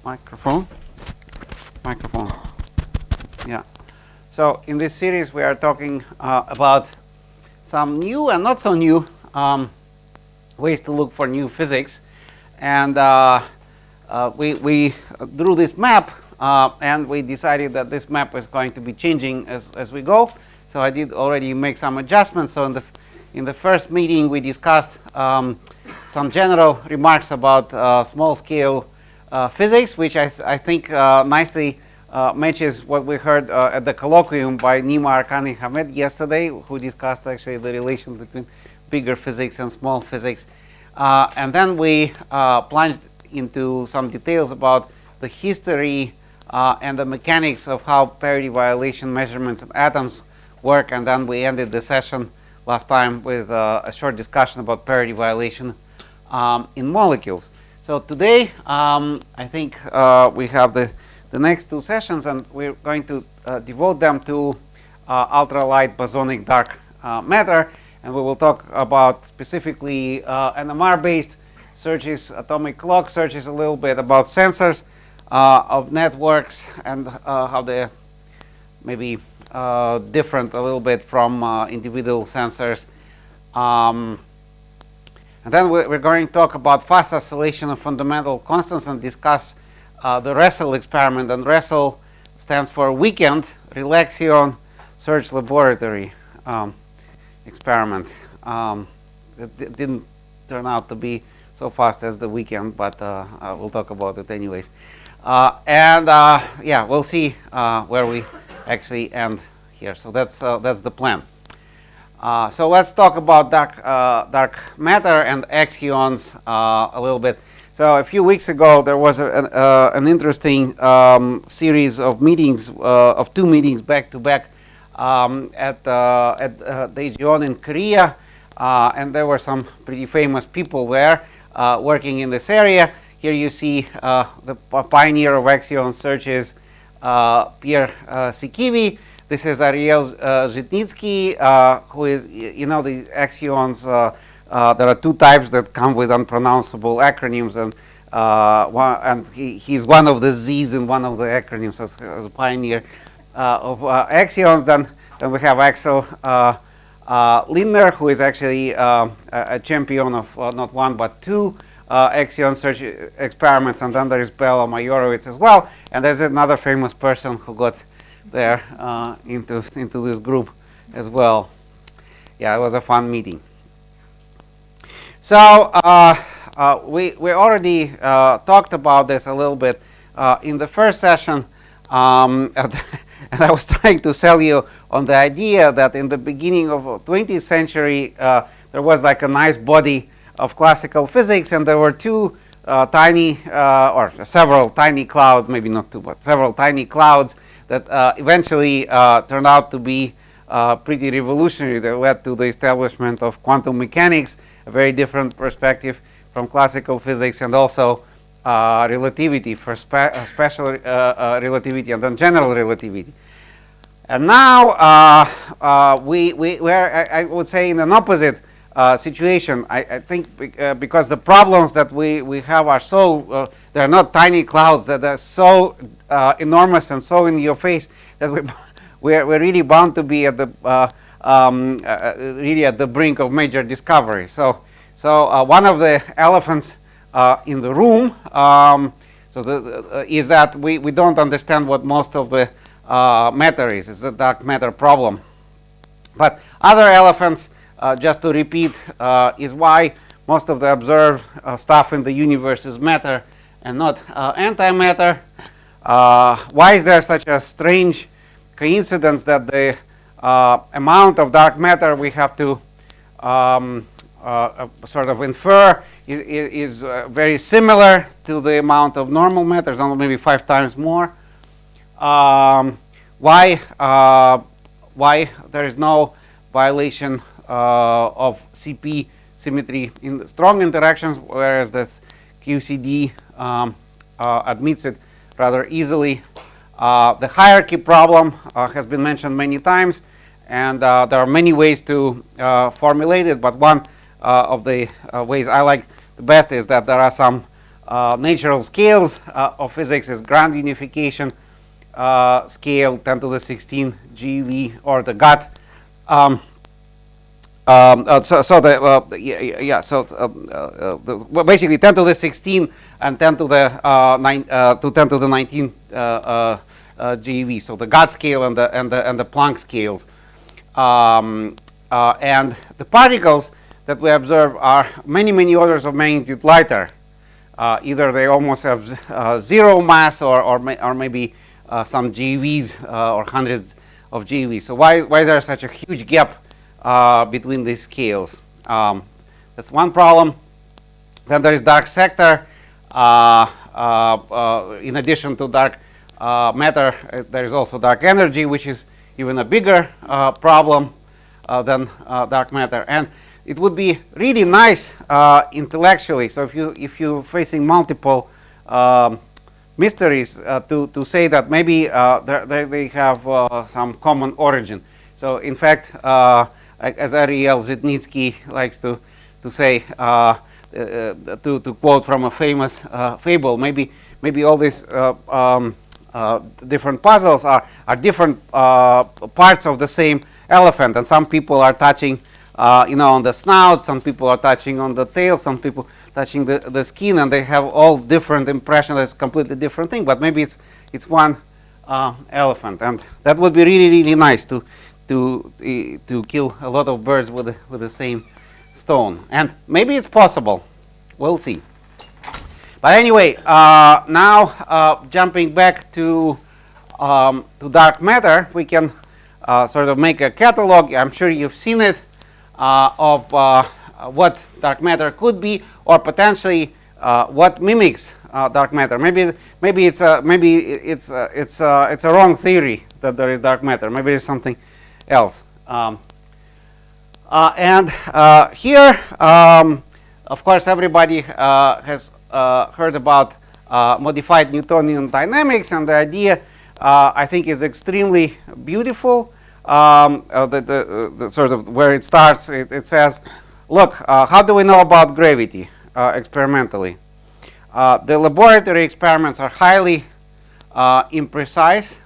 Microphone. Yeah. So in this series, we are talking about some new and not so new ways to look for new physics, and we drew this map, and we decided that this map is going to be changing as we go. So I did already make some adjustments. So in the first meeting, we discussed some general remarks about small-scale physics, which I think nicely matches what we heard at the colloquium by Nima Arkani Hamed yesterday, who discussed actually the relation between bigger physics and small physics. And then we plunged into some details about the history and the mechanics of how parity violation measurements in atoms work. And then we ended the session last time with a short discussion about parity violation in molecules. So today, I think we have the next two sessions, and we're going to devote them to ultralight bosonic dark matter, and we will talk about specifically NMR-based searches, atomic clock searches, a little bit about sensors of networks and how they maybe different a little bit from individual sensors. And then we're going to talk about fast oscillation of fundamental constants and discuss the Russell experiment. And Russell stands for Weekend Relaxion Search Laboratory experiment. It didn't turn out to be so fast as the weekend, but we'll talk about it anyways. Yeah, we'll see where we actually end here. So that's the plan. So let's talk about dark matter and axions a little bit. So a few weeks ago, there was an interesting series of meetings, of two meetings back to back at Daejeon in Korea, and there were some pretty famous people there working in this area. Here you see the pioneer of axion searches, Pierre Sikivi. This is Ariel Zhitnitsky, who is, you know, the axions. There are two types that come with unpronounceable acronyms, and he's one of the Z's in one of the acronyms as a pioneer of axions. Then we have Axel Lindner, who is actually a champion of not one but two axion search experiments, and then there is Bela Majorowicz as well. And there's another famous person who got there into this group as well. Yeah, it was a fun meeting. So we already talked about this a little bit in the first session, and I was trying to sell you on the idea that in the beginning of the 20th century there was like a nice body of classical physics, and there were two tiny or several tiny clouds, maybe not two, but several tiny clouds that eventually turned out to be pretty revolutionary. They led to the establishment of quantum mechanics, a very different perspective from classical physics, and also relativity for special relativity and then general relativity. And now we're, I would say, in an opposite situation. I think because the problems that we have are so, they're not tiny clouds, that are so enormous and so in your face that we're really bound to be at the really at the brink of major discovery. So one of the elephants in the room is that we don't understand what most of the matter is. It's the dark matter problem. But other elephants, just to repeat, is why most of the observed stuff in the universe is matter and not antimatter. Why is there such a strange coincidence that the amount of dark matter we have to sort of infer is very similar to the amount of normal matter, it's only maybe 5 times more? Why there is no violation of CP symmetry in strong interactions, whereas this QCD admits it rather easily? The hierarchy problem has been mentioned many times, and there are many ways to formulate it, but one of the ways I like the best is that there are some natural scales of physics is grand unification scale 10 to the 16 GeV, or the GUT. Basically 10 to the 16 and 10 to the 10 to the 19 GeV. So the GUT scale and the Planck scales. And the particles that we observe are many orders of magnitude lighter. Either they almost have zero mass, or maybe some GeVs or hundreds of GeVs. So why is there such a huge gap between these scales? That's one problem. Then there is dark sector. In addition to dark matter, there is also dark energy, which is even a bigger problem than dark matter. And it would be really nice intellectually. So if you're facing multiple mysteries, to say that maybe they have some common origin. So in fact, as Ariel Zhitnitsky likes to say, to quote from a famous fable, maybe all these different puzzles are different parts of the same elephant, and some people are touching on the snout, some people are touching on the tail, some people touching the skin, and they have all different impressions. It's a completely different thing, but maybe it's one elephant, and that would be really nice to kill a lot of birds with the same stone. And maybe it's possible. We'll see. But anyway, now jumping back to dark matter, we can sort of make a catalog. I'm sure you've seen it, of what dark matter could be, or potentially what mimics dark matter. Maybe it's a wrong theory that there is dark matter. Maybe it's something else. And here, of course, everybody has heard about modified Newtonian dynamics, and the idea I think is extremely beautiful. The sort of where it starts, it says, look, how do we know about gravity experimentally? The laboratory experiments are highly imprecise,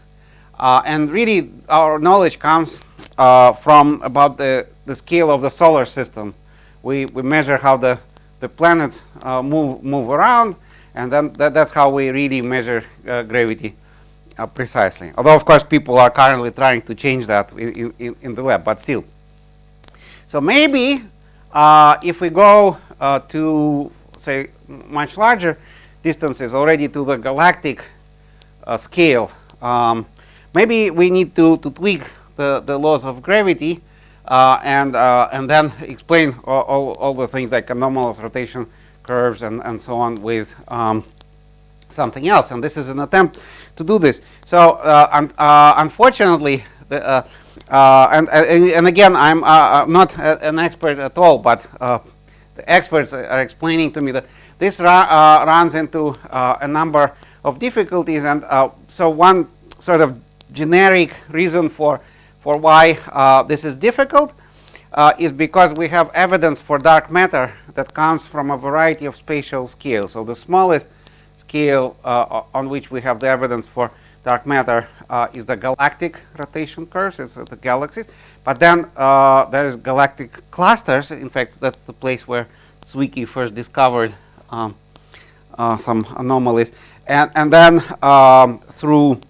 and really our knowledge comes from about the scale of the solar system. We measure how the planets move around, and then that's how we really measure gravity precisely. Although, of course, people are currently trying to change that in the lab, but still. So maybe if we go to, say, much larger distances, already to the galactic scale, maybe we need to tweak the laws of gravity and then explain all the things like anomalous rotation curves and so on with something else. And this is an attempt to do this. So unfortunately, and again, I'm not an expert at all, but the experts are explaining to me that this runs into a number of difficulties. And so one sort of generic reason for why this is difficult is because we have evidence for dark matter that comes from a variety of spatial scales. So the smallest scale on which we have the evidence for dark matter is the galactic rotation curves, it's the galaxies. But then there is galactic clusters. In fact, that's the place where Zwicky first discovered some anomalies. And then through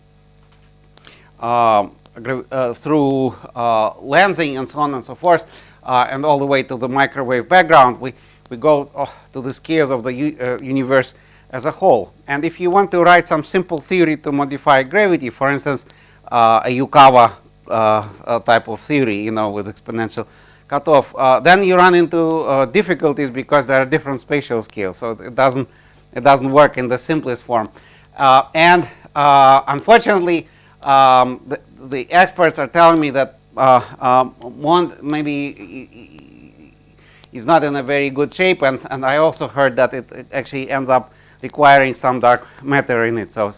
lensing and so on and so forth, and all the way to the microwave background, we go to the scales of the universe as a whole. And if you want to write some simple theory to modify gravity, for instance, a Yukawa type of theory, with exponential cutoff, then you run into difficulties because there are different spatial scales. So it doesn't work in the simplest form. And unfortunately, the experts are telling me that one maybe is not in a very good shape, and I also heard that it actually ends up requiring some dark matter in it. So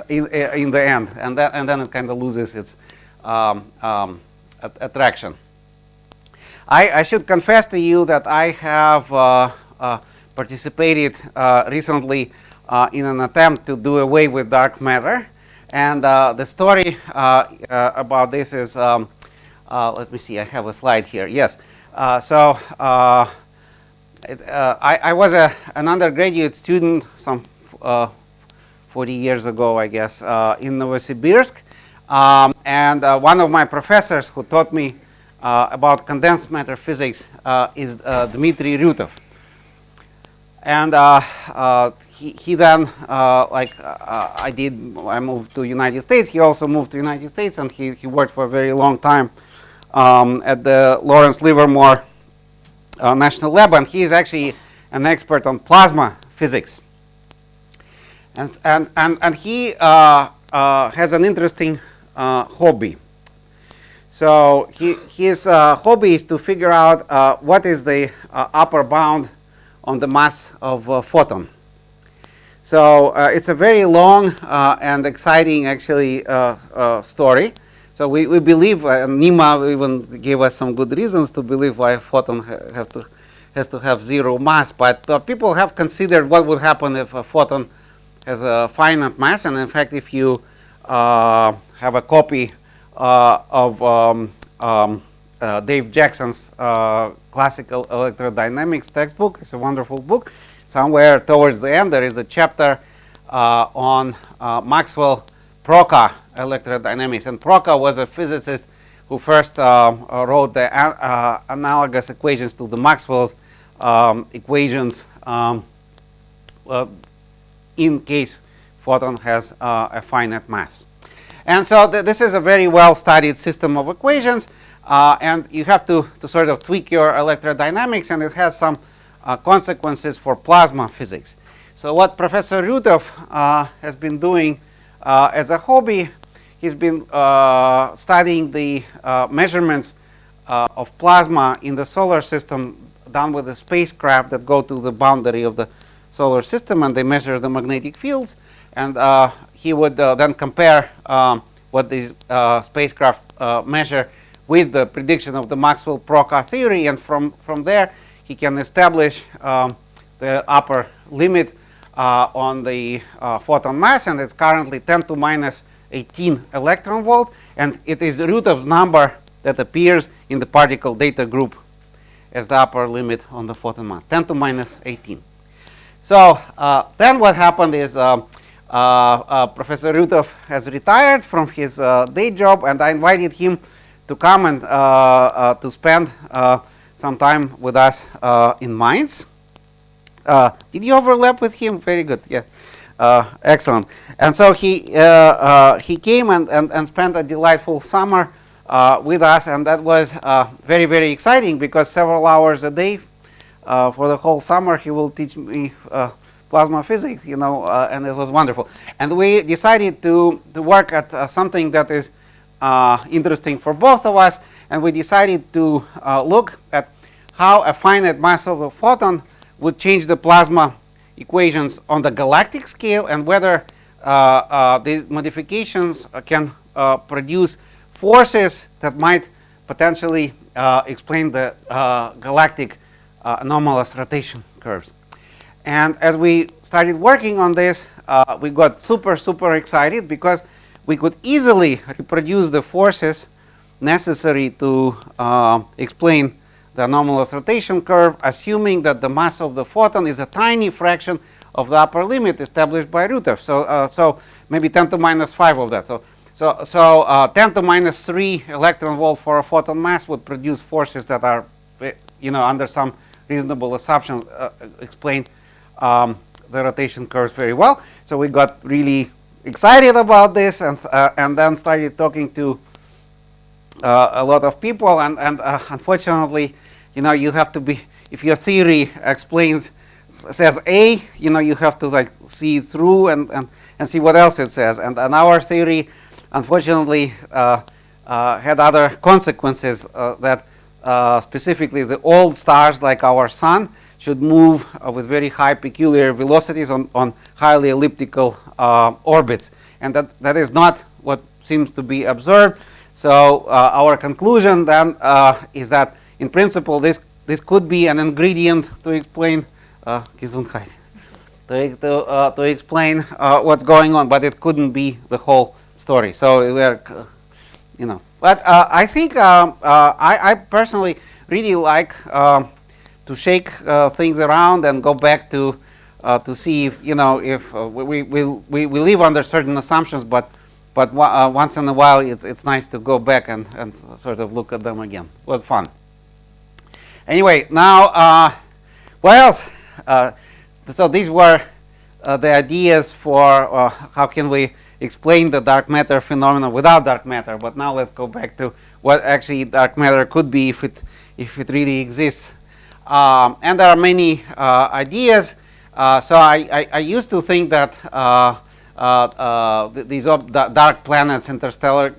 in the end, and then it kind of loses its attraction. I should confess to you that I have participated recently in an attempt to do away with dark matter. And the story about this is, let me see, I have a slide here. Yes. I was an undergraduate student some 40 years ago, I guess, in Novosibirsk. And one of my professors who taught me about condensed matter physics is Dmitry Ryutov. And he then, I moved to United States. He also moved to United States, and he worked for a very long time at the Lawrence Livermore National Lab, and he is actually an expert on plasma physics. And he has an interesting hobby. So his hobby is to figure out what is the upper bound on the mass of a photon. So it's a very long and exciting, actually, story. So we believe, Dima even gave us some good reasons to believe why a photon has to have zero mass. But people have considered what would happen if a photon has a finite mass. And in fact, if you have a copy of Dave Jackson's classical electrodynamics textbook, it's a wonderful book. Somewhere towards the end, there is a chapter on Maxwell-Procka electrodynamics. And Procka was a physicist who first wrote the analogous equations to the Maxwell's equations in case photon has a finite mass. And so this is a very well-studied system of equations. And you have to sort of tweak your electrodynamics, and it has some consequences for plasma physics. So what Professor Ryutov has been doing as a hobby, he's been studying the measurements of plasma in the solar system done with a spacecraft that go to the boundary of the solar system, and they measure the magnetic fields. And he would then compare what these spacecraft measure with the prediction of the Maxwell-Procka theory, and from there he can establish the upper limit on the photon mass, and it's currently 10 to minus 18 electron volt, and it is Ryutov's number that appears in the particle data group as the upper limit on the photon mass, 10 to minus 18. So then what happened is Professor Ryutov has retired from his day job, and I invited him to come and to spend some time with us in Mainz. Did you overlap with him? Very good. Yeah, excellent. And so he came and spent a delightful summer with us, and that was very, very exciting, because several hours a day for the whole summer he will teach me plasma physics, and it was wonderful. And we decided to work at something that is interesting for both of us, and we decided to look at how a finite mass of a photon would change the plasma equations on the galactic scale, and whether the modifications can produce forces that might potentially explain the galactic anomalous rotation curves. And as we started working on this, we got super, super excited, because we could easily reproduce the forces necessary to explain the anomalous rotation curve, assuming that the mass of the photon is a tiny fraction of the upper limit established by Ryutov. So maybe 10 to minus 5 of that. So 10 to minus 3 electron volt for a photon mass would produce forces that are, under some reasonable assumptions, explain the rotation curves very well. So we got really excited about this, and then started talking to a lot of people, and unfortunately, you have to be, if your theory says A, you have to see it through and see what else it says. And our theory, unfortunately, had other consequences, that specifically the old stars like our sun should move with very high peculiar velocities on highly elliptical orbits, and that is not what seems to be observed. So our conclusion then is that in principle this could be an ingredient to explain Gesundheit, to explain what's going on, but it couldn't be the whole story. So we're, But I think I personally really like to shake things around and go back to see if we live under certain assumptions, but once in a while it's nice to go back and sort of look at them again. It was fun. Anyway, now what else? So these were the ideas for how can we explain the dark matter phenomena without dark matter. But now let's go back to what actually dark matter could be if it really exists. And there are many ideas. So I used to think that these dark planets, interstellar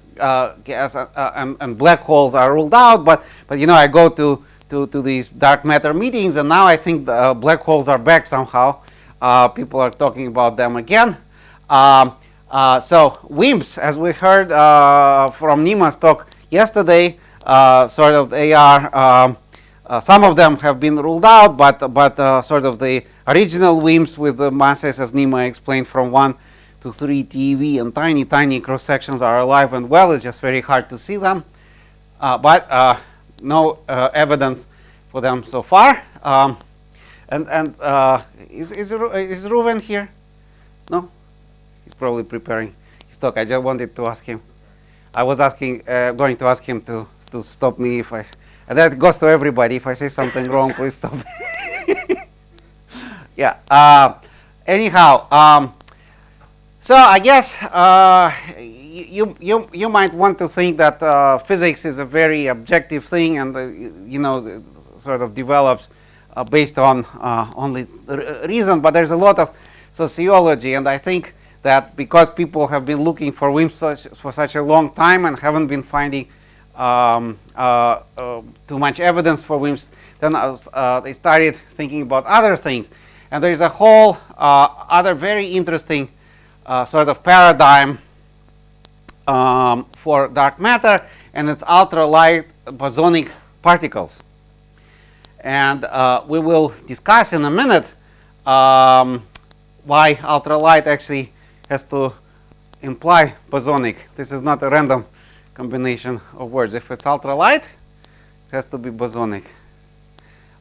gas, and black holes are ruled out. But I go to these dark matter meetings, and now I think the black holes are back somehow. People are talking about them again. So WIMPs, as we heard from Dima's talk yesterday, sort of they are. Some of them have been ruled out, but sort of the original WIMPs with the masses, as Dima explained, from 1 to 3 TeV and tiny cross sections are alive and well. It's just very hard to see them, but no evidence for them so far. Is Ruven here? No, he's probably preparing his talk. I just wanted to ask him. I was going to ask him to stop me if I. And that goes to everybody. If I say something wrong, please stop. Yeah. Anyhow, so I guess you might want to think that physics is a very objective thing, and sort of develops based on only reason. But there's a lot of sociology, and I think that because people have been looking for WIMPs for such a long time and haven't been finding too much evidence for WIMPs, then they started thinking about other things. And there's a whole other very interesting sort of paradigm for dark matter, and it's ultralight bosonic particles. And we will discuss in a minute why ultralight actually has to imply bosonic. This is not a random combination of words. If it's ultralight, it has to be bosonic.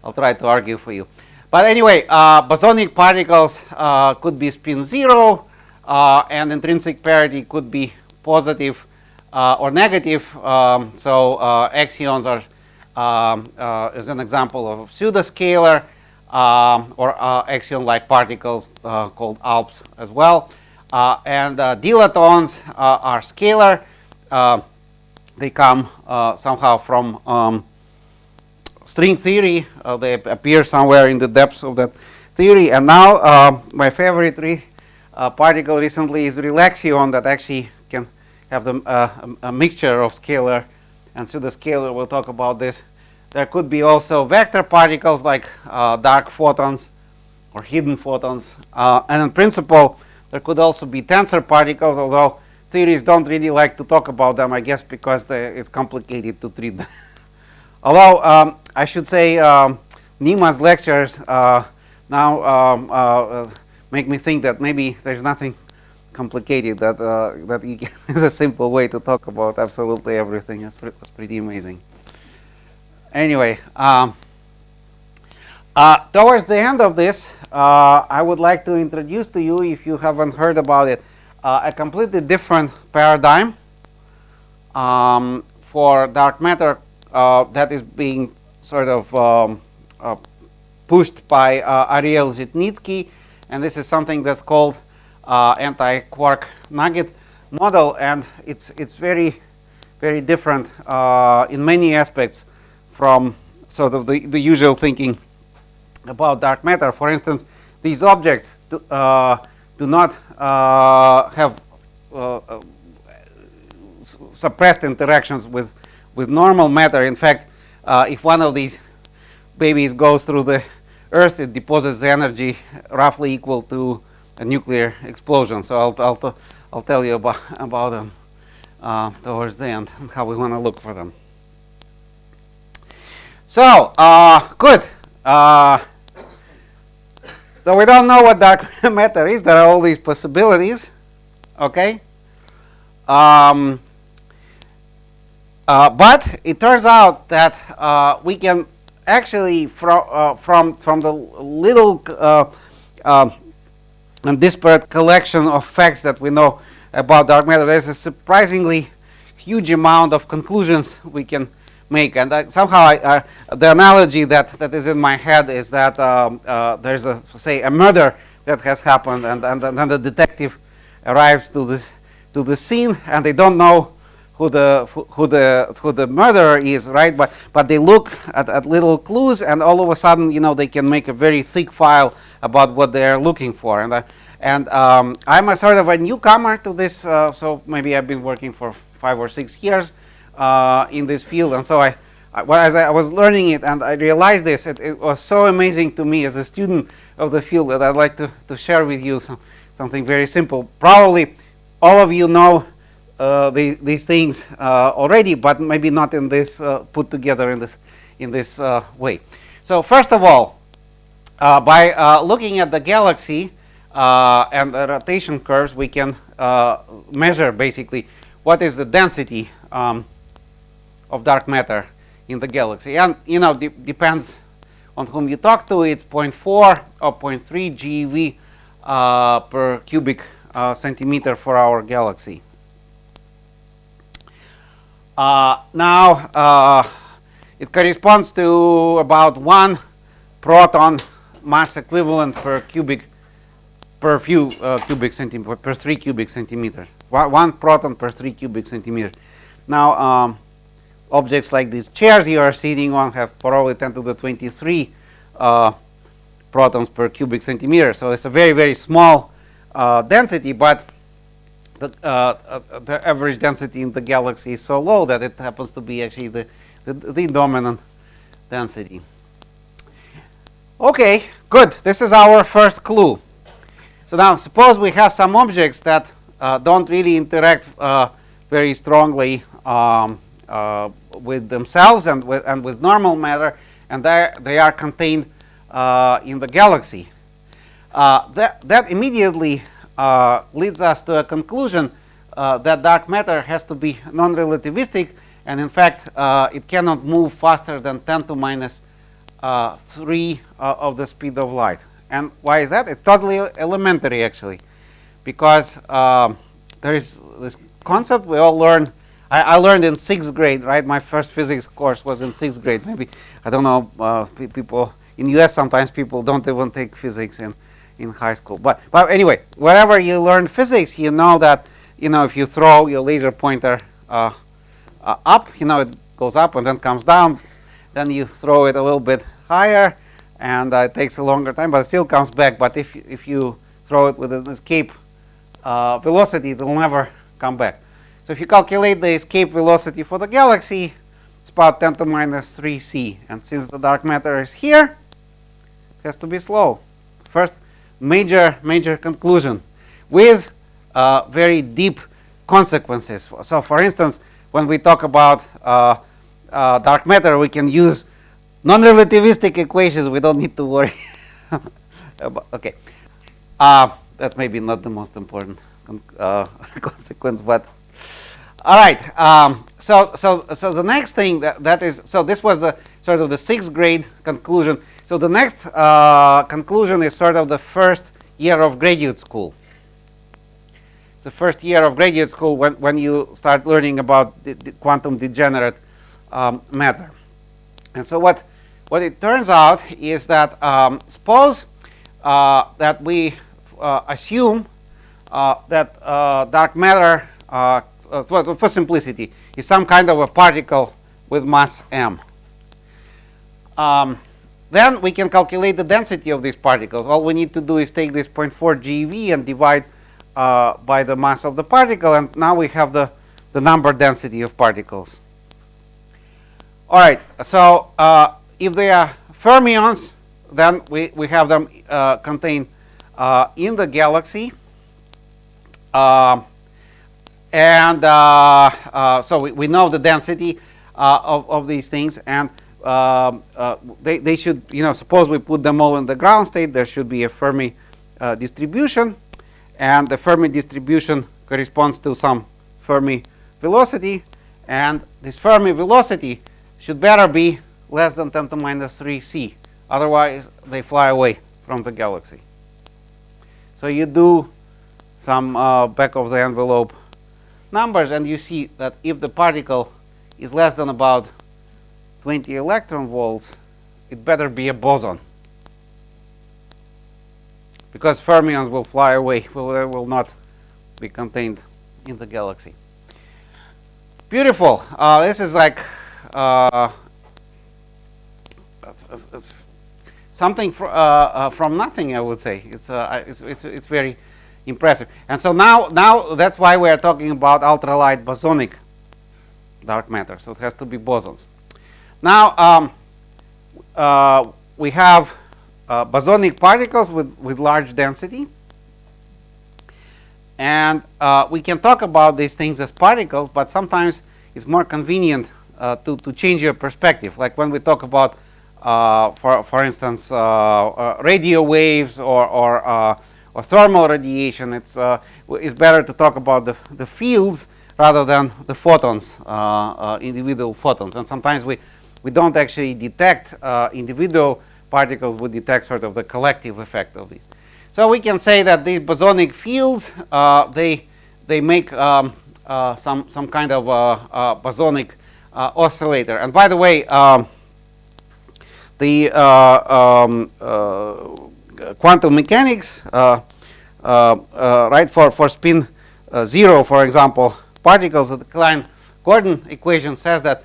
I'll try to argue for you. But anyway, bosonic particles could be spin 0, and intrinsic parity could be positive or negative. So axions are is an example of pseudoscalar or axion-like particles called ALPS as well. And dilatons are scalar. They come somehow from string theory. They appear somewhere in the depths of that theory. And now my favorite particle recently is relaxion, that actually can have a mixture of scalar and pseudoscalar. We'll talk about this. There could be also vector particles like dark photons or hidden photons. And in principle, there could also be tensor particles, although theories don't really like to talk about them, I guess, because it's complicated to treat them. Although I should say Dima's lectures now make me think that maybe there's nothing complicated, that is a simple way to talk about absolutely everything. That's pretty amazing. Anyway, towards the end of this, I would like to introduce to you, if you haven't heard about it, a completely different paradigm for dark matter that is being sort of pushed by Ariel Zhitnitsky, and this is something that's called anti-quark nugget model, and it's very, very different in many aspects from sort of the usual thinking about dark matter. For instance, these objects do not have suppressed interactions with normal matter. In fact, if one of these babies goes through the Earth, it deposits energy roughly equal to a nuclear explosion. So I'll tell you about them towards the end and how we want to look for them. So good. So we don't know what dark matter is. There are all these possibilities. Okay. But it turns out that we can actually, from the little and disparate collection of facts that we know about dark matter, there's a surprisingly huge amount of conclusions we can make. And somehow the analogy that is in my head is that there's a murder that has happened, and then the detective arrives to the scene, and they don't know who the murderer is, right? But they look at little clues, and all of a sudden, they can make a very thick file about what they are looking for. And I'm a sort of a newcomer to this, so maybe I've been working for 5 or 6 years in this field, and so as I was learning it, and I realized this, it was so amazing to me as a student of the field that I'd like to share with you something very simple. Probably all of you know these things already, but maybe not in this put together in this way. So first of all, by looking at the galaxy and the rotation curves, we can measure basically what is the density of dark matter in the galaxy. And depends on whom you talk to. It's 0.4 or 0.3 GeV per cubic centimeter for our galaxy. Now it corresponds to about 1 proton mass equivalent per 3 cubic centimeter. 1 proton per 3 cubic centimeter. Now objects like these chairs you are sitting on have probably 10 to the 23 protons per cubic centimeter. So it's a very, very small density, but the average density in the galaxy is so low that it happens to be actually the dominant density. Okay, good. This is our first clue. So now suppose we have some objects that don't really interact very strongly with themselves and with normal matter, and they are contained in the galaxy. That immediately leads us to a conclusion that dark matter has to be non-relativistic, and in fact it cannot move faster than 10 to minus 3 of the speed of light. And why is that? It's totally elementary, actually, because there is this concept we all learned. I learned in 6th grade, right? My first physics course was in 6th grade. Maybe, I don't know, people in US sometimes people don't even take physics in high school. But anyway, wherever you learn physics, you know that if you throw your laser pointer up, it goes up and then comes down. Then you throw it a little bit higher, and it takes a longer time, but it still comes back. But if you throw it with an escape velocity, it will never come back. So if you calculate the escape velocity for the galaxy, it's about 10 to minus 3 c. And since the dark matter is here, it has to be slow. First major conclusion with very deep consequences. So for instance, when we talk about dark matter, we can use non-relativistic equations. We don't need to worry about, okay. That's maybe not the most important consequence, but all right. So the next thing that is, so this was the sort of the 6th grade conclusion. So the next conclusion is sort of the first year of graduate school. It's the first year of graduate school when you start learning about the quantum degenerate matter. And so what it turns out is that suppose that we assume that dark matter, for simplicity, is some kind of a particle with mass m. Then we can calculate the density of these particles. All we need to do is take this 0.4 GeV and divide by the mass of the particle, and now we have the number density of particles. All right, so if they are fermions, then we have them contained in the galaxy. And so we know the density of these things, and they should, suppose we put them all in the ground state, there should be a Fermi distribution, and the Fermi distribution corresponds to some Fermi velocity, and this Fermi velocity should better be less than 10 to minus 3 c. Otherwise, they fly away from the galaxy. So you do some back of the envelope numbers, and you see that if the particle is less than about 20 electron volts, it better be a boson, because fermions will fly away, will not be contained in the galaxy. Beautiful. This is like something from nothing, I would say. It's very impressive. And so now that's why we are talking about ultralight bosonic dark matter. So it has to be bosons. Now we have bosonic particles with large density, and we can talk about these things as particles, but sometimes it's more convenient to change your perspective. Like when we talk about, for instance, radio waves or thermal radiation, it's better to talk about the fields rather than the photons, individual photons. And sometimes we don't actually detect individual particles, we detect sort of the collective effect of these. So we can say that these bosonic fields, they make some kind of bosonic oscillator. And by the way, the quantum mechanics, right, for spin 0, for example, particles, the Klein-Gordon equation says that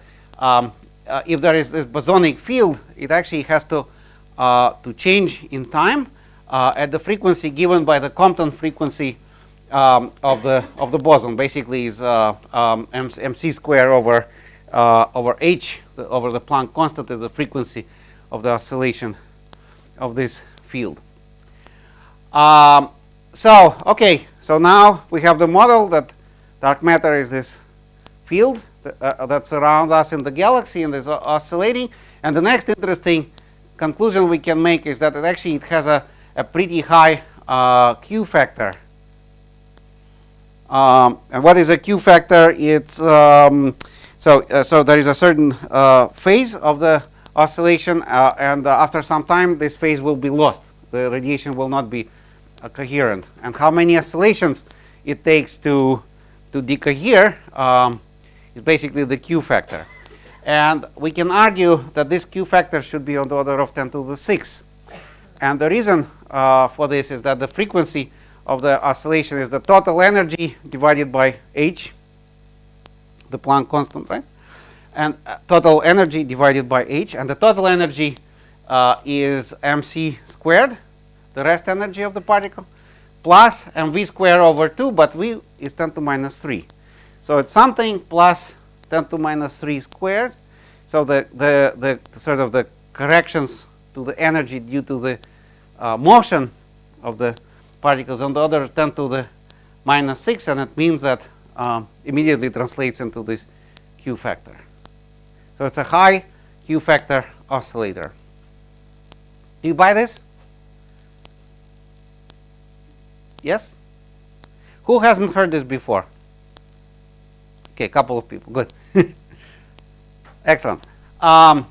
if there is this bosonic field, it actually has to change in time at the frequency given by the Compton frequency of the boson. Basically, is mc square over h over the Planck constant is the frequency of the oscillation of this field. So now we have the model that dark matter is this field that surrounds us in the galaxy and is oscillating. And the next interesting conclusion we can make is that it has a pretty high Q factor. And what is a Q factor? It's so there is a certain phase of the oscillation, and after some time this phase will be lost. The radiation will not be coherent. And how many oscillations it takes to decohere is basically the Q factor. And we can argue that this Q factor should be on the order of 10 to the 6. And the reason for this is that the frequency of the oscillation is the total energy divided by h, the Planck constant, right? And total energy divided by h, and the total energy is mc squared, the rest energy of the particle, plus mv squared over 2, but v is 10 to minus 3. So it's something plus 10 to minus 3 squared. So the sort of the corrections to the energy due to the motion of the particles on the order 10 to the minus 6, and it means that immediately translates into this Q factor. So it's a high Q factor oscillator. Do you buy this? Yes? Who hasn't heard this before? Okay, a couple of people. Good. Excellent. All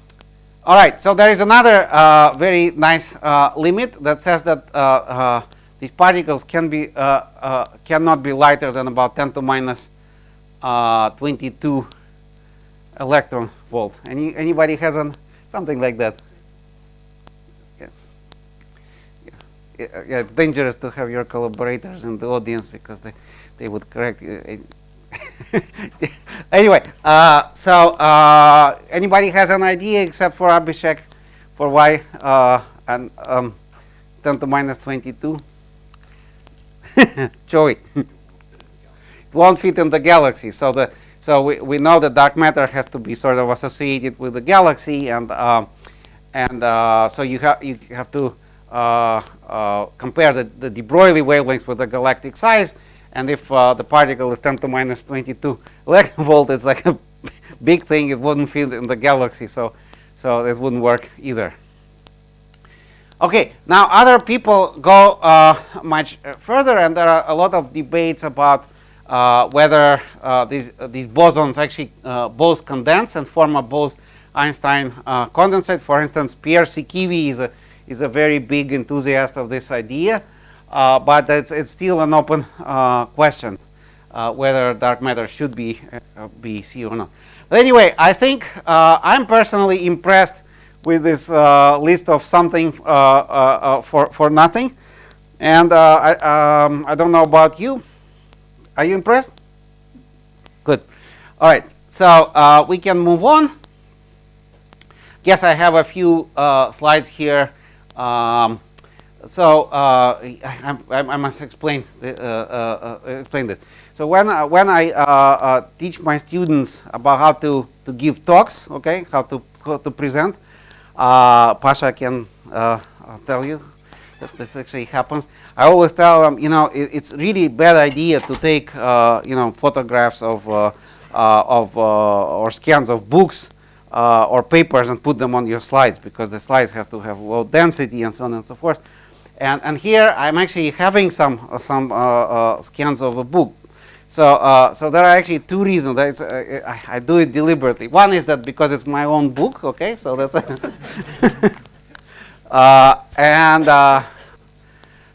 right. So there is another very nice limit that says that these particles cannot be lighter than about 10 to minus 22 electron volt. Anybody has something like that? Yeah, it's dangerous to have your collaborators in the audience because they would correct you. Anyway, anybody has an idea except for Abhishek for why 10 to minus 22? Joey. It won't fit in the galaxy. So we know that dark matter has to be sort of associated with the galaxy, and so you have to compare the de Broglie wavelengths with the galactic size. And if the particle is 10 to minus 22 electron volt, it's like a big thing. It wouldn't fit in the galaxy. So So this wouldn't work either. Okay, now other people go much further, and there are a lot of debates about whether these bosons actually Bose condense and form a Bose-Einstein condensate. For instance, Pierre Sikivi is a very big enthusiast of this idea, but it's still an open question whether dark matter should be C or not. But anyway, I think I'm personally impressed with this list of something for nothing, and I don't know about you. Are you impressed? Good. All right. So we can move on. Yes, I have a few slides here. I must explain this. So when I teach my students about how to give talks, okay, how to present, Pasha can tell you that this actually happens. I always tell them, it's really a bad idea to take, photographs of or scans of books or papers and put them on your slides, because the slides have to have low density and so on and so forth. And here I'm actually having some scans of a book. So there are actually two reasons. I do it deliberately. One is that because it's my own book, okay, so that's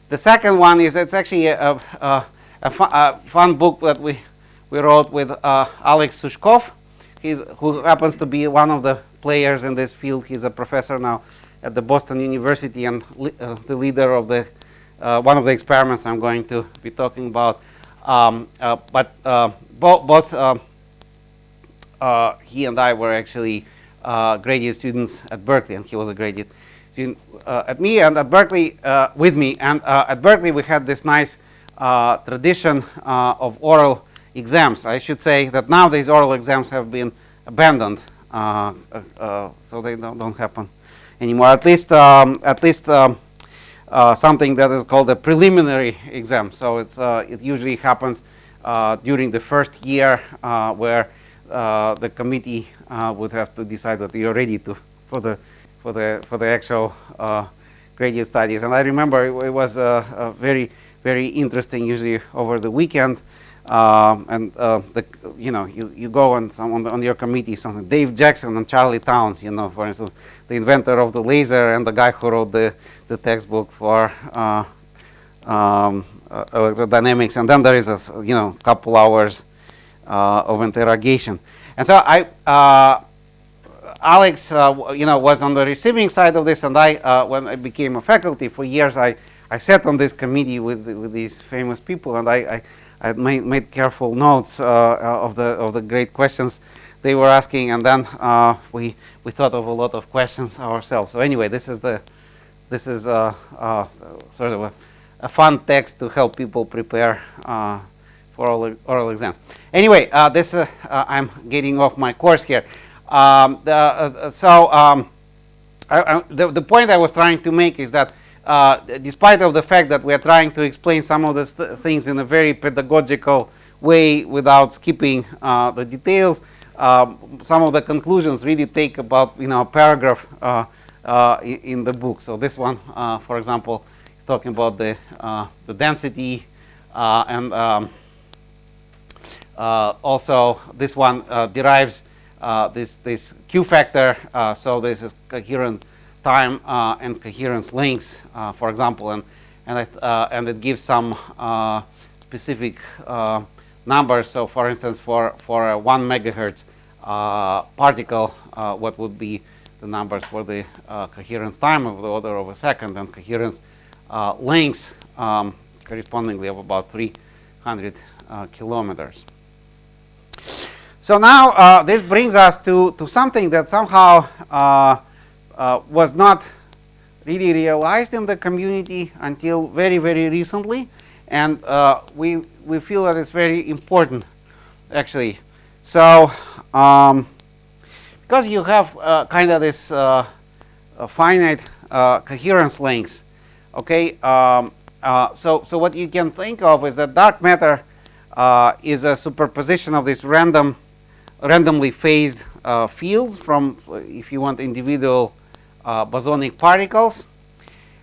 the second one is it's actually a fun book that we wrote with Alex Sushkov, who happens to be one of the players in this field. He's a professor now at the Boston University and the leader of the one of the experiments I'm going to be talking about. Both he and I were actually graduate students at Berkeley, and he was a graduate student at me and at Berkeley with me. And at Berkeley we had this nice tradition of oral exams. I should say that now these oral exams have been abandoned, so they don't happen anymore. At least something that is called a preliminary exam. So it usually happens during the first year, where the committee would have to decide that you're ready for the actual graduate studies. And I remember it was very, very interesting, usually over the weekend. You go on your committee, something Dave Jackson and Charlie Towns, for instance, the inventor of the laser and the guy who wrote the textbook for electrodynamics, and then there is a couple hours of interrogation. And so Alex was on the receiving side of this, and when I became a faculty for years, I sat on this committee with these famous people, and I made careful notes of the great questions they were asking, and then we thought of a lot of questions ourselves. So anyway, this is sort of a fun text to help people prepare for oral exams. Anyway, I'm getting off my course here. The point I was trying to make is that despite of the fact that we are trying to explain some of the things in a very pedagogical way without skipping the details, some of the conclusions really take about a paragraph in the book. So this one, for example, is talking about the density, and also this one derives this Q factor. So this is coherent time and coherence lengths, for example, and it gives some specific numbers. So, for instance, for a 1 megahertz particle, what would be the numbers for the coherence time of the order of a second, and coherence lengths correspondingly of about 300 kilometers. So now this brings us to something that somehow was not really realized in the community until very, very recently, and we feel that it's very important, actually. So because you have kind of this finite coherence lengths, okay, so what you can think of is that dark matter is a superposition of this randomly phased fields from, if you want, individual bosonic particles.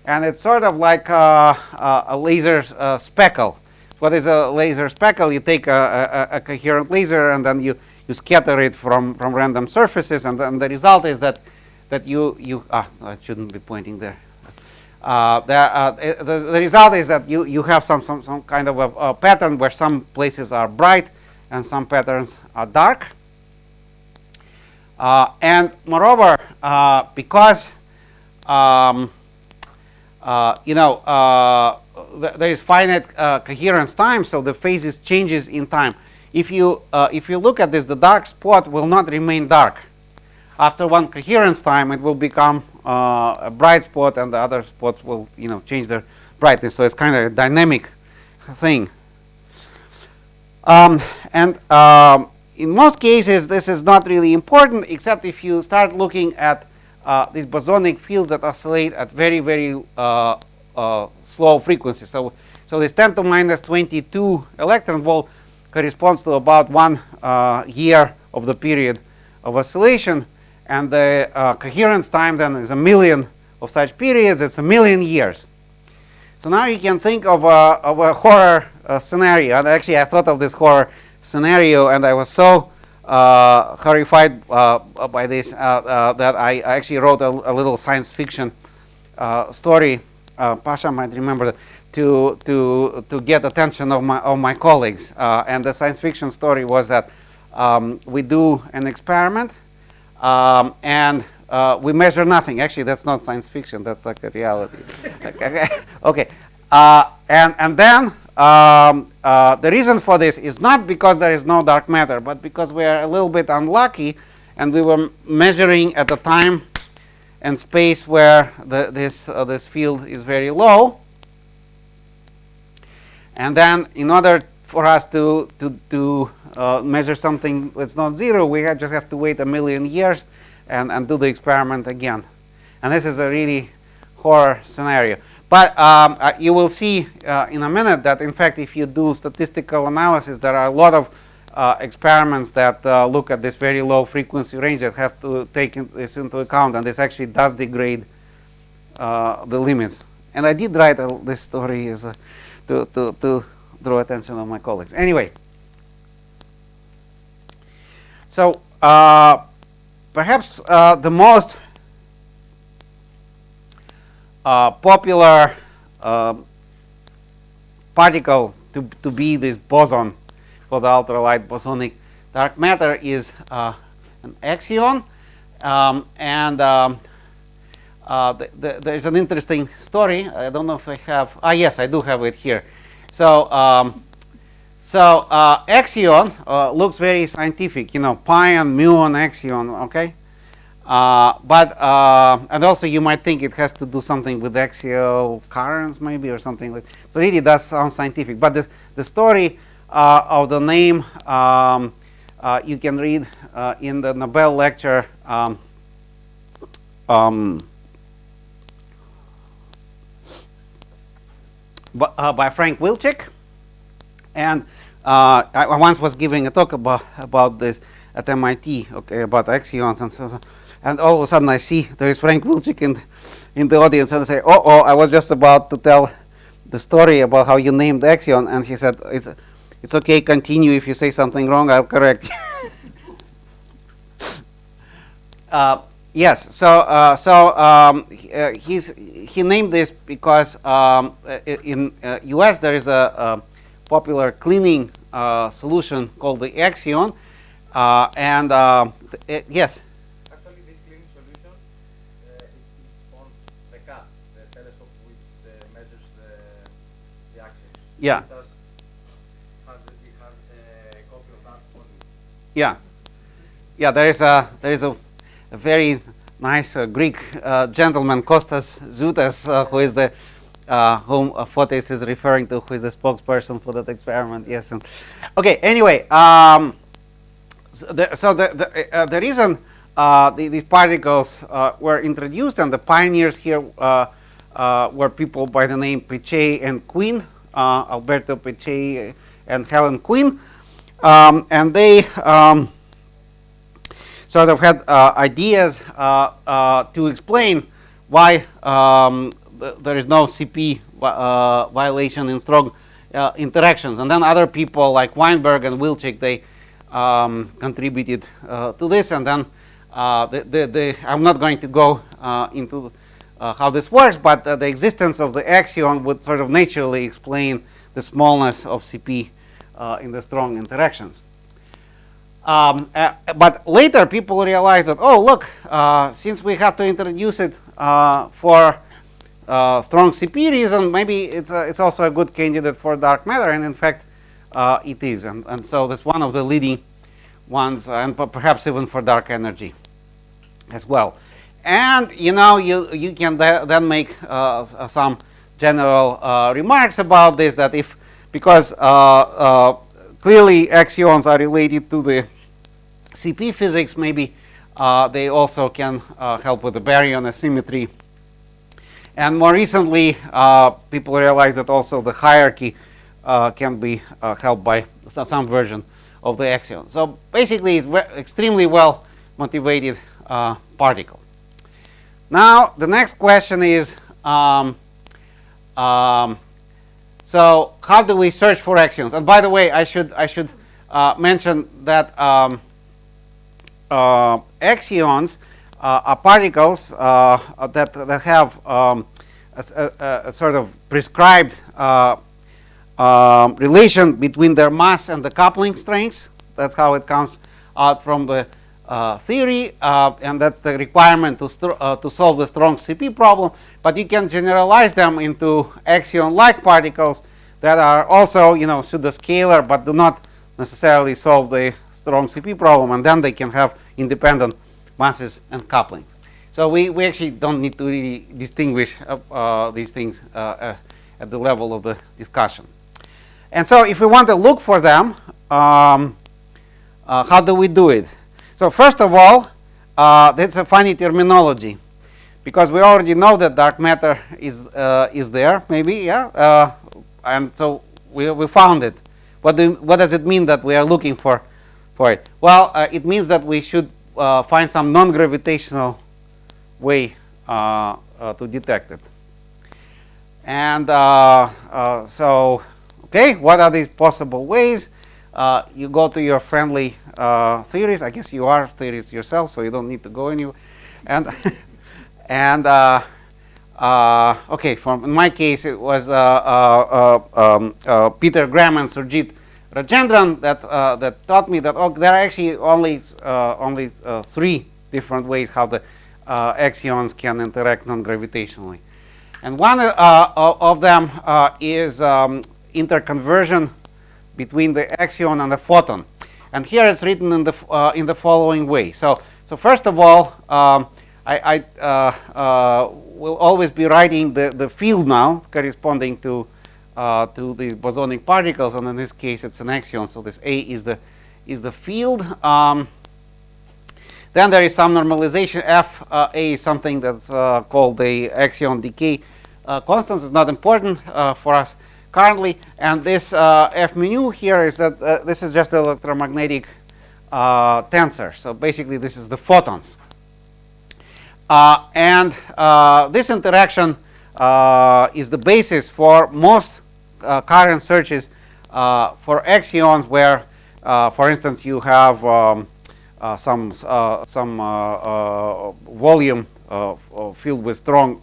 And it's sort of like a laser speckle. What is a laser speckle? You take a coherent laser and then you scatter it from random surfaces, and then the result is that I shouldn't be pointing there. The result is that you have some kind of a pattern where some places are bright and some patterns are dark. And moreover, because there is finite coherence time, so the phases changes in time. If you look at this, the dark spot will not remain dark. After one coherence time, it will become a bright spot, and the other spots will change their brightness. So it's kind of a dynamic thing. In most cases, this is not really important, except if you start looking at these bosonic fields that oscillate at very, very slow frequencies. So this 10 to minus 22 electron volt corresponds to about 1 year of the period of oscillation, and the coherence time then is 1,000,000 of such periods. It's 1,000,000 years. So now you can think of a horror scenario. And actually, I thought of this horror scenario, and I was so horrified by this that I actually wrote a little science fiction story. Pasha might remember that, to get attention of my colleagues. And the science fiction story was that we do an experiment and we measure nothing. Actually, that's not science fiction. That's like a reality. Okay. And then the reason for this is not because there is no dark matter, but because we are a little bit unlucky, and we were measuring at a time and space where this field is very low. And then, in order for us to measure something that's not zero, we just have to wait 1,000,000 years and do the experiment again. And this is a really horror scenario. But you will see in a minute that, in fact, if you do statistical analysis, there are a lot of experiments that look at this very low frequency range that have to take this into account, and this actually does degrade the limits. And I did write this story as to draw attention of my colleagues. Anyway, so perhaps the most popular particle to be this boson for the ultralight bosonic dark matter is an Accion. There's an interesting story. I don't know if I have. Yes, I do have it here. So Accion looks very scientific. Pi and mu on Accion. Okay. And also you might think it has to do something with axial currents, maybe, or something like. So really, does sound scientific. But the story of the name you can read in the Nobel lecture. By Frank Wilczek, and I once was giving a talk about this at MIT, okay, about axions and so on. And all of a sudden I see there is Frank Wilczek in the audience, and I say, oh, I was just about to tell the story about how you named Axion, and he said, it's okay, continue. If you say something wrong, I'll correct you. Yes, he named this because in US there is a popular cleaning solution called the Accion, yes. Actually, this cleaning solution is on the CAT, the telescope which measures the axis. Yeah. It has a copy of that for you. Yeah. Yeah, there is a very nice Greek gentleman, Kostas Zoutas, who is the whom Fotis is referring to, who is the spokesperson for that experiment. Yes. Okay. Anyway, the reason these particles were introduced, and the pioneers here were people by the name Peccei and Quinn, Alberto Peccei and Helen Quinn, and they. sort of had ideas to explain why there is no CP violation in strong interactions. And then other people like Weinberg and Wilczek, they contributed to this. And then I'm not going to go into how this works, but the existence of the Accion would sort of naturally explain the smallness of CP in the strong interactions. But later people realized that, oh, look, since we have to introduce it for strong CP reason, maybe it's also a good candidate for dark matter, and in fact it is. And so that's one of the leading ones, and perhaps even for dark energy as well. And you can then make some general remarks about this, that because clearly axions are related to the CP physics, maybe they also can help with the baryon asymmetry. And more recently, people realize that also the hierarchy can be helped by some version of the axion. So basically, it's extremely well motivated particle. Now, the next question is, so how do we search for axions? And by the way, I should mention that axions are particles that have a sort of prescribed relation between their mass and the coupling strengths. That's how it comes out from the theory, and that's the requirement to solve the strong CP problem. But you can generalize them into axion-like particles that are also, pseudoscalar, but do not necessarily solve the strong CP problem, and then they can have independent masses and couplings. So we actually don't need to really distinguish these things at the level of the discussion. And so if we want to look for them, how do we do it? So first of all, that's a funny terminology, because we already know that dark matter is there, maybe, yeah, and so we found it. What does it mean that we are looking for it? Well, it means that we should find some non-gravitational way to detect it. And so, okay, what are these possible ways? You go to your friendly theories. I guess you are theorists yourself, so you don't need to go anywhere. And okay, in my case, it was Peter Graham and Surjit Rajendran that taught me that there are actually only 3 different ways how the axions can interact non-gravitationally. And one of them is interconversion between the axion and the photon. And here it's written in the following way. So first of all, I will always be writing the field now corresponding to these bosonic particles, and in this case it's an axion. So this A is the field. Then there is some normalization. F A is something that's called the axion decay constant. It's not important for us currently. And this F mu here is that this is just the electromagnetic tensor. So basically, this is the photons. And this interaction is the basis for most current searches for axions, where, for instance, you have some volume filled with strong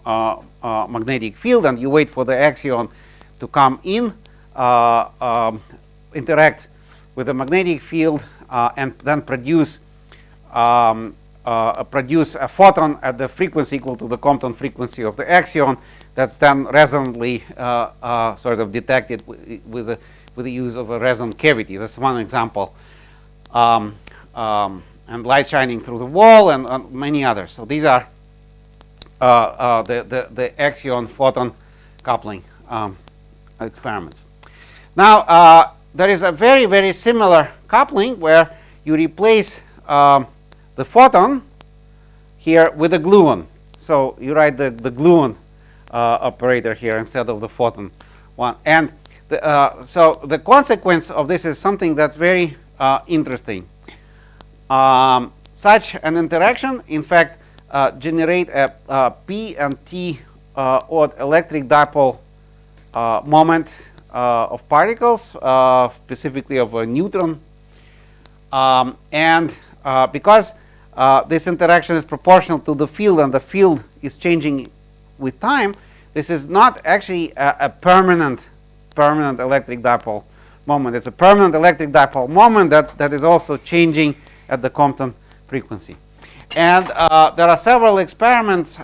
magnetic field, and you wait for the axion to come in, interact with the magnetic field, and then produce a photon at the frequency equal to the Compton frequency of the axion. That's then resonantly sort of detected with the use of a resonant cavity. That's one example. And light shining through the wall, and many others. So these are the axion photon coupling experiments. Now there is a very, very similar coupling where you replace the photon here with a gluon. So you write the gluon operator here instead of the photon one. And so the consequence of this is something that's very interesting. such an interaction, in fact, generate a p and t odd electric dipole moment of particles, specifically of a neutron. And because this interaction is proportional to the field and the field is changing with time, this is not actually a permanent electric dipole moment. It's a permanent electric dipole moment that is also changing at the Compton frequency. And there are several experiments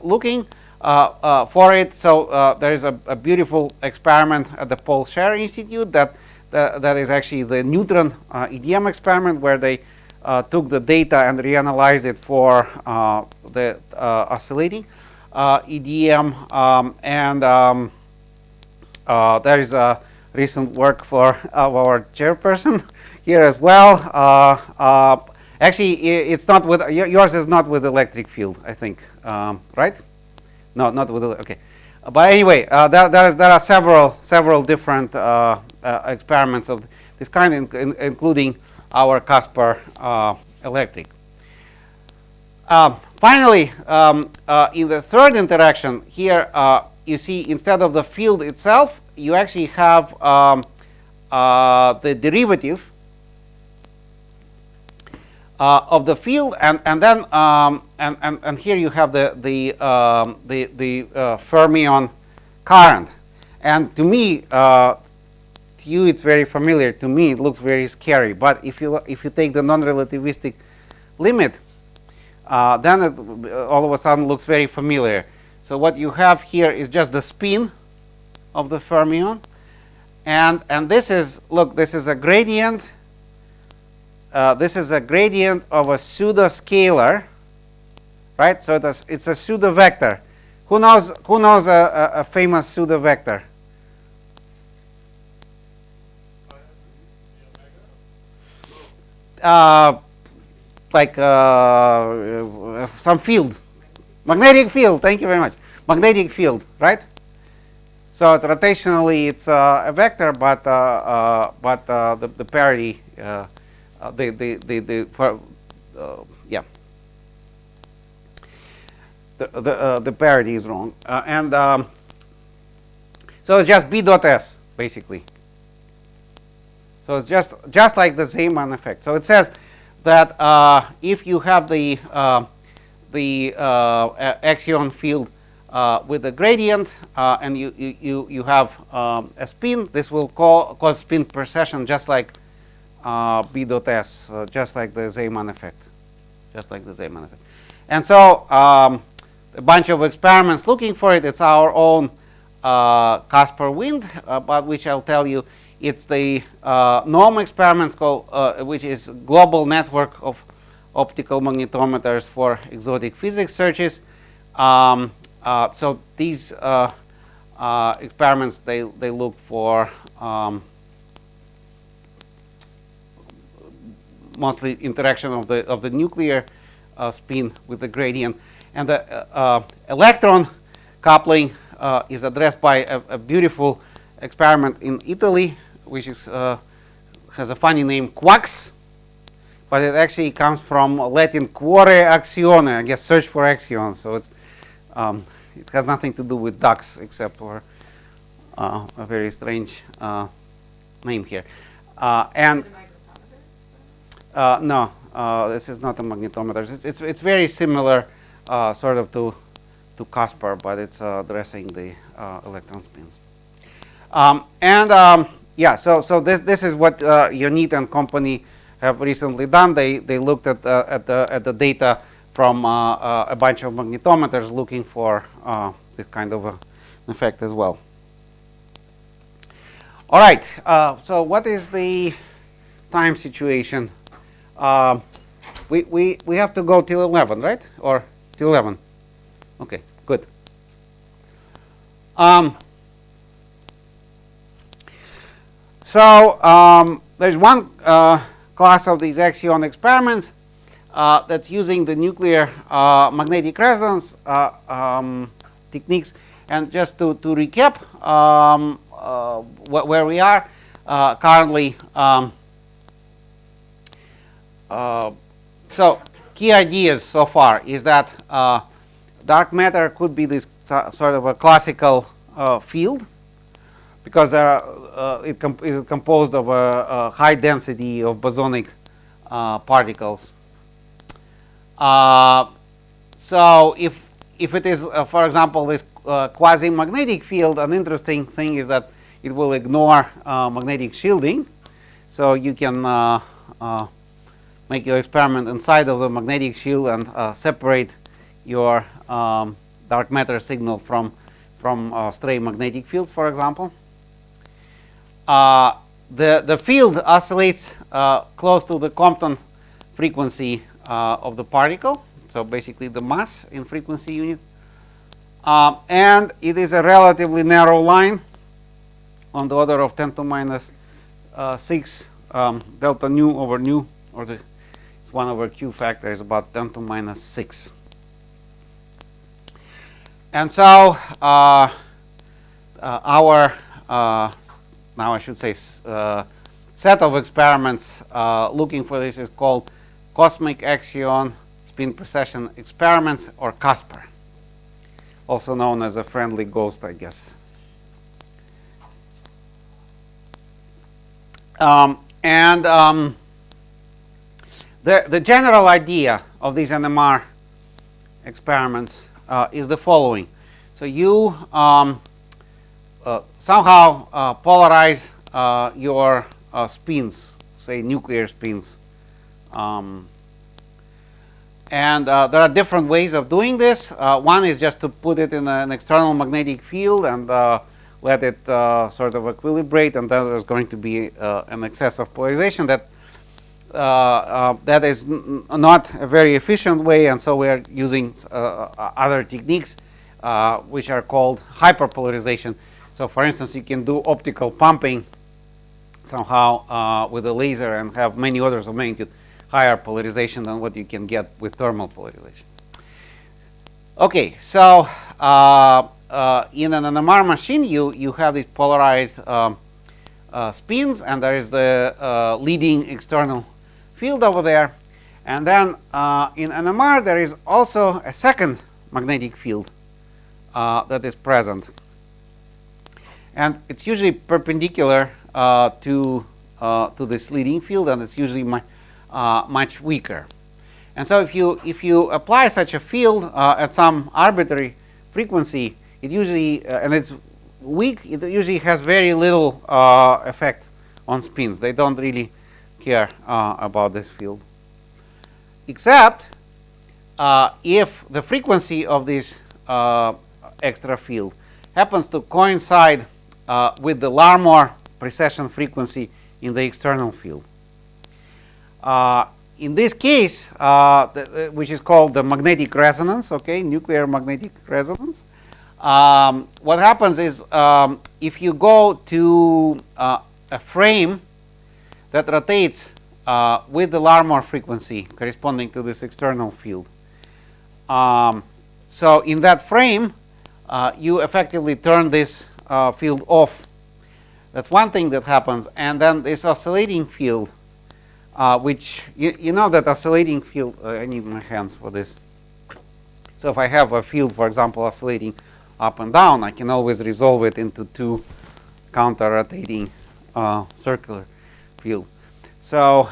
looking for it. So there is a beautiful experiment at the Paul Scherrer Institute that is actually the Neutron Edm experiment, where they took the data and reanalyzed it for the oscillating EDM, and there is a recent work for our chairperson here as well. Actually, it's not with yours is not with electric field, I think, right? No, not with okay. But anyway, there are several different experiments of this kind, including our Caspar electric. Finally, in the third interaction here, you see instead of the field itself, you actually have the derivative of the field, and then and here you have the fermion current. And to me, to you it's very familiar. To me, it looks very scary. But if you take the non-relativistic limit, then it all of a sudden looks very familiar. So what you have here is just the spin of the fermion, and this is, look, this is a gradient. This is a gradient of a pseudo scalar, right? So it's a pseudo vector. Who knows a famous pseudo vector? Like some field, magnetic field. Thank you very much. Magnetic field, right? So it's rotationally it's a vector, but the parity. The parity is wrong, and so it's just B dot S basically. So it's just like the Zeeman effect. So it says that if you have the Accion field with a gradient and you have a spin, this will cause spin precession just like B dot S, just like the Zeeman effect, And so a bunch of experiments looking for it. It's our own Caspar wind, but which I'll tell you, it's the NOM experiments called, which is global network of optical magnetometers for exotic physics searches. So these experiments, they look for mostly interaction of the nuclear spin with the gradient, and the electron coupling is addressed by a beautiful experiment in Italy, which is has a funny name, Quax, but it actually comes from Latin quare accione, I guess search for axions. So it's it has nothing to do with ducks except for a very strange name here, and. No, this is not a magnetometer. It's very similar, sort of to Caspar, but it's addressing the electron spins. Yeah, so this is what Unit and company have recently done. They looked at the data from a bunch of magnetometers, looking for this kind of an effect as well. All right. So what is the time situation? We have to go till 11, right? Or till 11? Okay, good. There's one class of these Accion experiments that's using the nuclear magnetic resonance techniques. And just to recap where we are currently, So key ideas so far is that dark matter could be this sort of a classical field, because it is composed of a high density of bosonic particles. So if it is, for example, this quasi-magnetic field, an interesting thing is that it will ignore magnetic shielding. So you can make your experiment inside of the magnetic shield and separate your dark matter signal from stray magnetic fields, for example. The field oscillates close to the Compton frequency of the particle, so basically the mass in frequency unit. And it is a relatively narrow line on the order of 10 to minus 6 delta nu over nu, or the 1 over q factor is about 10 to minus 6. And so our, now I should say, set of experiments looking for this is called cosmic Accion spin precession experiments, or CASPER, also known as a friendly ghost, I guess. The general idea of these NMR experiments is the following. So you somehow polarize your spins, say nuclear spins. And there are different ways of doing this. One is just to put it in an external magnetic field and let it sort of equilibrate, and then there's going to be an excess of polarization that is not a very efficient way, and so we are using other techniques which are called hyper-polarization. So for instance, you can do optical pumping somehow with a laser and have many orders of magnitude higher polarization than what you can get with thermal polarization. Okay, so in an NMR machine, you have these polarized spins, and there is the leading external field over there. And then in NMR, there is also a second magnetic field that is present. And it's usually perpendicular to this leading field, and it's usually much weaker. And so if you apply such a field at some arbitrary frequency, it usually and it's weak, it usually has very little effect on spins. They don't really care about this field, except if the frequency of this extra field happens to coincide with the Larmor precession frequency in the external field. In this case, which is called the magnetic resonance, okay, nuclear magnetic resonance, what happens is if you go to a frame that rotates with the Larmor frequency corresponding to this external field, so in that frame, you effectively turn this field off. That's one thing that happens. And then this oscillating field, which you know that oscillating field, I need my hands for this. So if I have a field, for example, oscillating up and down, I can always resolve it into two counter-rotating circular fields. So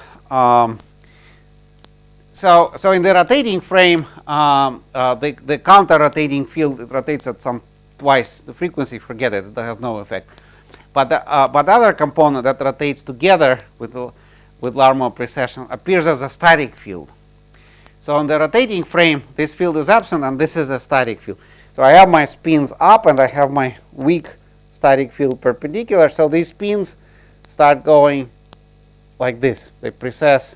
so in the rotating frame, the counter-rotating field, it rotates at some twice the frequency. Forget it; it has no effect. But the other component that rotates together with Larmor precession appears as a static field. So on the rotating frame, this field is absent, and this is a static field. So I have my spins up, and I have my weak static field perpendicular. So these spins start going like this. They precess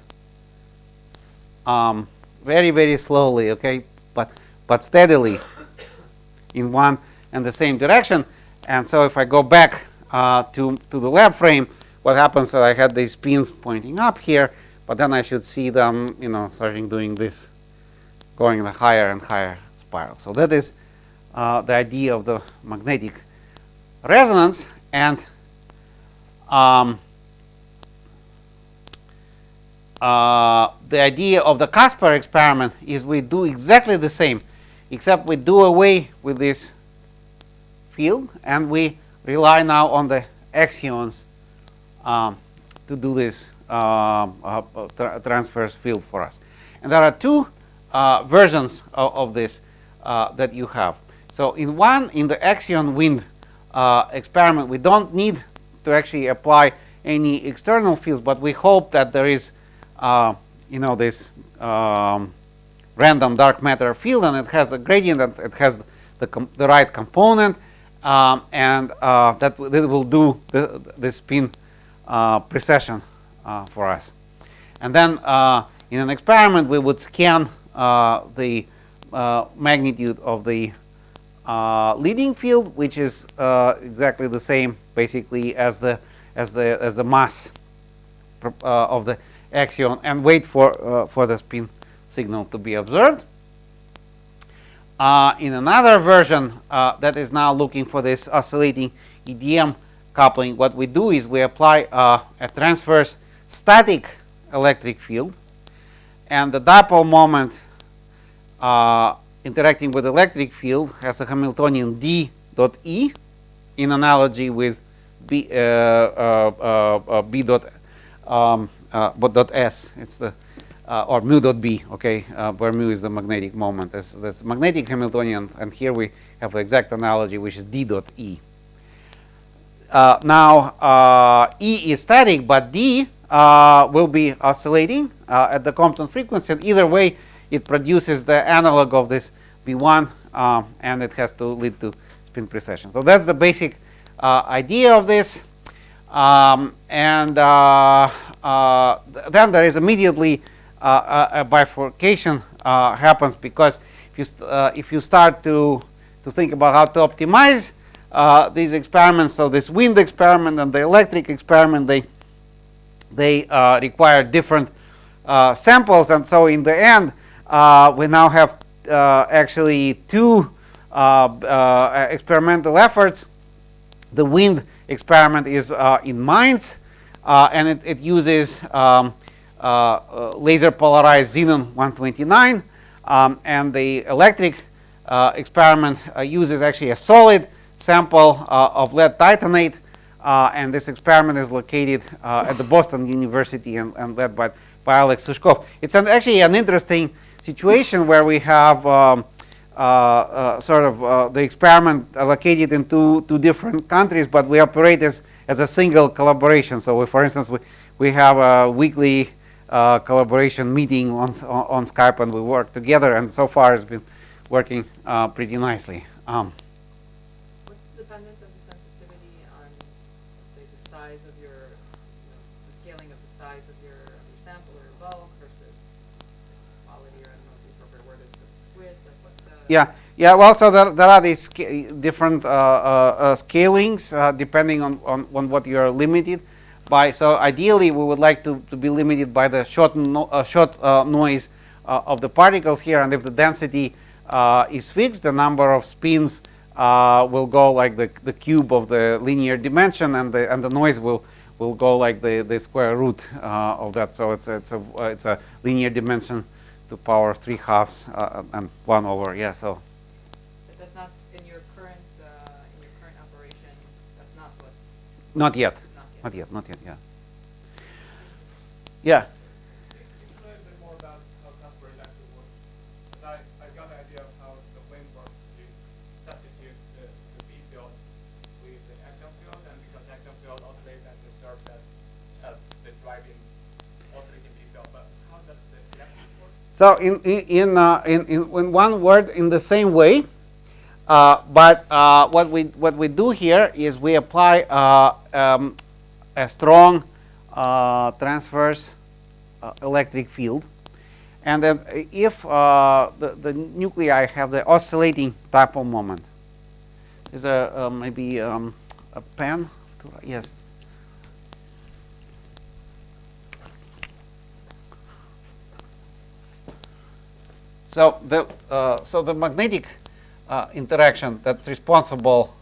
very, very slowly, okay, but steadily in one and the same direction. And so if I go back to the lab frame, what happens is I had these spins pointing up here, but then I should see them, starting doing this, going in a higher and higher spiral. So that is the idea of the magnetic resonance. And the idea of the Casper experiment is we do exactly the same, except we do away with this field and we rely now on the axions to do this transverse field for us. And there are two versions of this that you have. So in the axion wind experiment, we don't need to actually apply any external fields, but we hope that there is this random dark matter field, and it has a gradient, and it has the right component, and that will do the spin precession for us. And then in an experiment, we would scan the magnitude of the leading field, which is exactly the same, basically, as the mass of the axion, and wait for the spin signal to be observed. In another version that is now looking for this oscillating EDM coupling, what we do is we apply a transverse static electric field, and the dipole moment interacting with the electric field has a Hamiltonian D dot E in analogy with B dot S. It's the or mu dot B, okay, where mu is the magnetic moment. That's magnetic Hamiltonian, and here we have the exact analogy, which is D dot E. Now E is static, but D will be oscillating at the Compton frequency, and either way it produces the analog of this B1, and it has to lead to spin precession. So that's the basic idea of this, and then there is immediately a bifurcation happens, because if you start to think about how to optimize these experiments, so this wind experiment and the electric experiment, they require different samples, and so in the end we now have actually two experimental efforts. The wind experiment is in Mainz, and it uses laser polarized xenon 129, and the electric experiment uses actually a solid sample of lead titanate, and this experiment is located at the Boston University and led by Alex Sushkov. It's actually an interesting situation where we have the experiment located in two different countries, but we operate as a single collaboration. So for instance, we have a weekly collaboration meeting on Skype, and we work together, and so far it's been working pretty nicely. What's the dependence of the sensitivity on, say, the size of your, the scaling of the size of your sample or bulk versus quality, or I don't know what the appropriate word is, but squid, like what's the... Yeah. Well, so there are these different scalings depending on what you are limited by. So ideally, we would like to be limited by the short noise of the particles here, and if the density is fixed, the number of spins will go like the cube of the linear dimension, and the noise will go like the square root of that. So it's a linear dimension to power 3/2 and 1/. Yeah. So. But that's not in your current operation. That's not what's. Not yet. Not yet. Yeah. Yeah. Explain a bit more about how Casper actually works. I got an idea of how the wind works. You substitute the B field with the Accion field, and because Accion field oscillates and you serve that as the driving oscillating B field. But how does the electric work? So in one word, in the same way, but what we do here is we apply a strong transverse electric field, and then if the nuclei have the oscillating dipole moment, is there maybe a pen? Yes. So the magnetic interaction that's responsible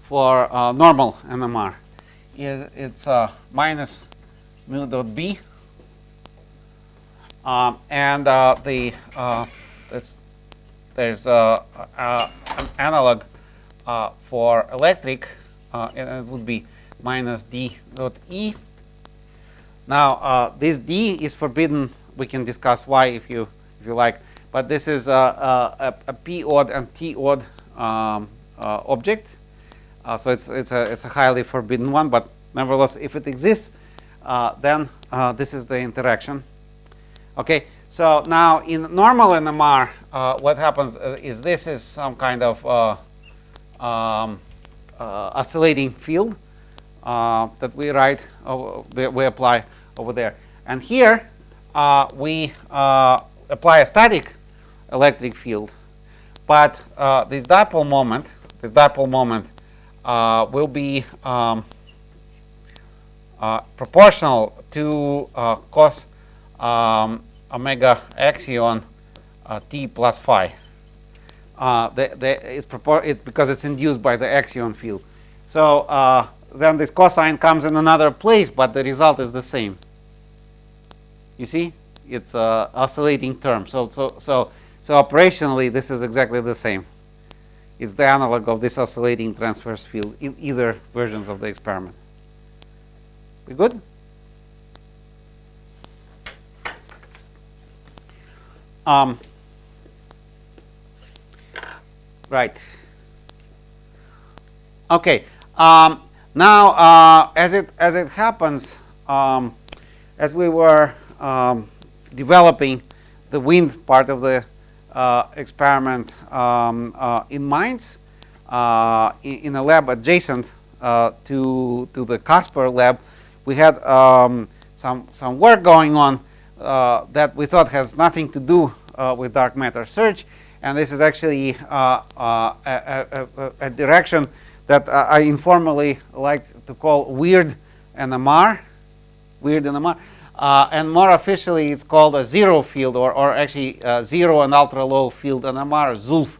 for normal NMR it's minus mu dot B And there's an analog for electric, and it would be minus d dot E. Now this D is forbidden. We can discuss why if you like, but this is a p odd and t odd object, so it's a highly forbidden one. But nevertheless, if it exists, then this is the interaction. Okay, so now in normal NMR, what happens is this is some kind of oscillating field that we write, we apply over there. And here we apply a static electric field, but this dipole moment will be proportional to cos omega Accion t plus phi. It's because it's induced by the Accion field. So then this cosine comes in another place, but the result is the same. You see, it's an oscillating term. So operationally, this is exactly the same. It's the analog of this oscillating transverse field in either versions of the experiment. We good? Right. Okay. Now, as it happens, as we were developing the wind part of the experiment in Mainz, in a lab adjacent to the Casper lab, we had some work going on that we thought has nothing to do with dark matter search, and this is actually a direction that I informally like to call weird NMR, and more officially it's called a zero field, or actually zero and ultra low field NMR, ZULF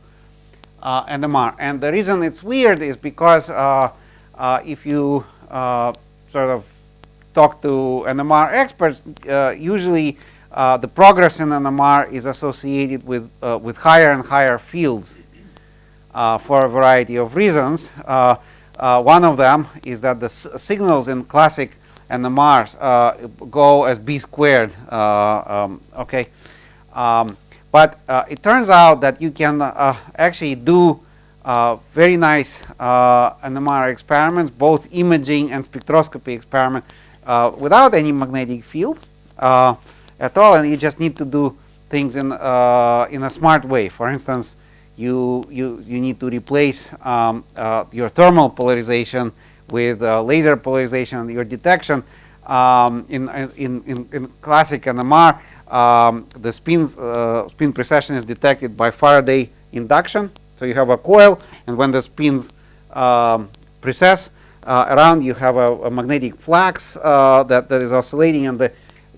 NMR. And the reason it's weird is because if you sort of talk to NMR experts, usually the progress in NMR is associated with higher and higher fields for a variety of reasons. One of them is that the signals in classic NMRs go as b squared. Okay, but it turns out that you can actually do very nice NMR experiments, both imaging and spectroscopy experiment, without any magnetic field at all, and you just need to do things in a smart way. For instance, you need to replace your thermal polarization with laser polarization. Your detection in classic NMR, the spin precession is detected by Faraday induction. So you have a coil, and when the spins precess around, you have a magnetic flux that is oscillating, and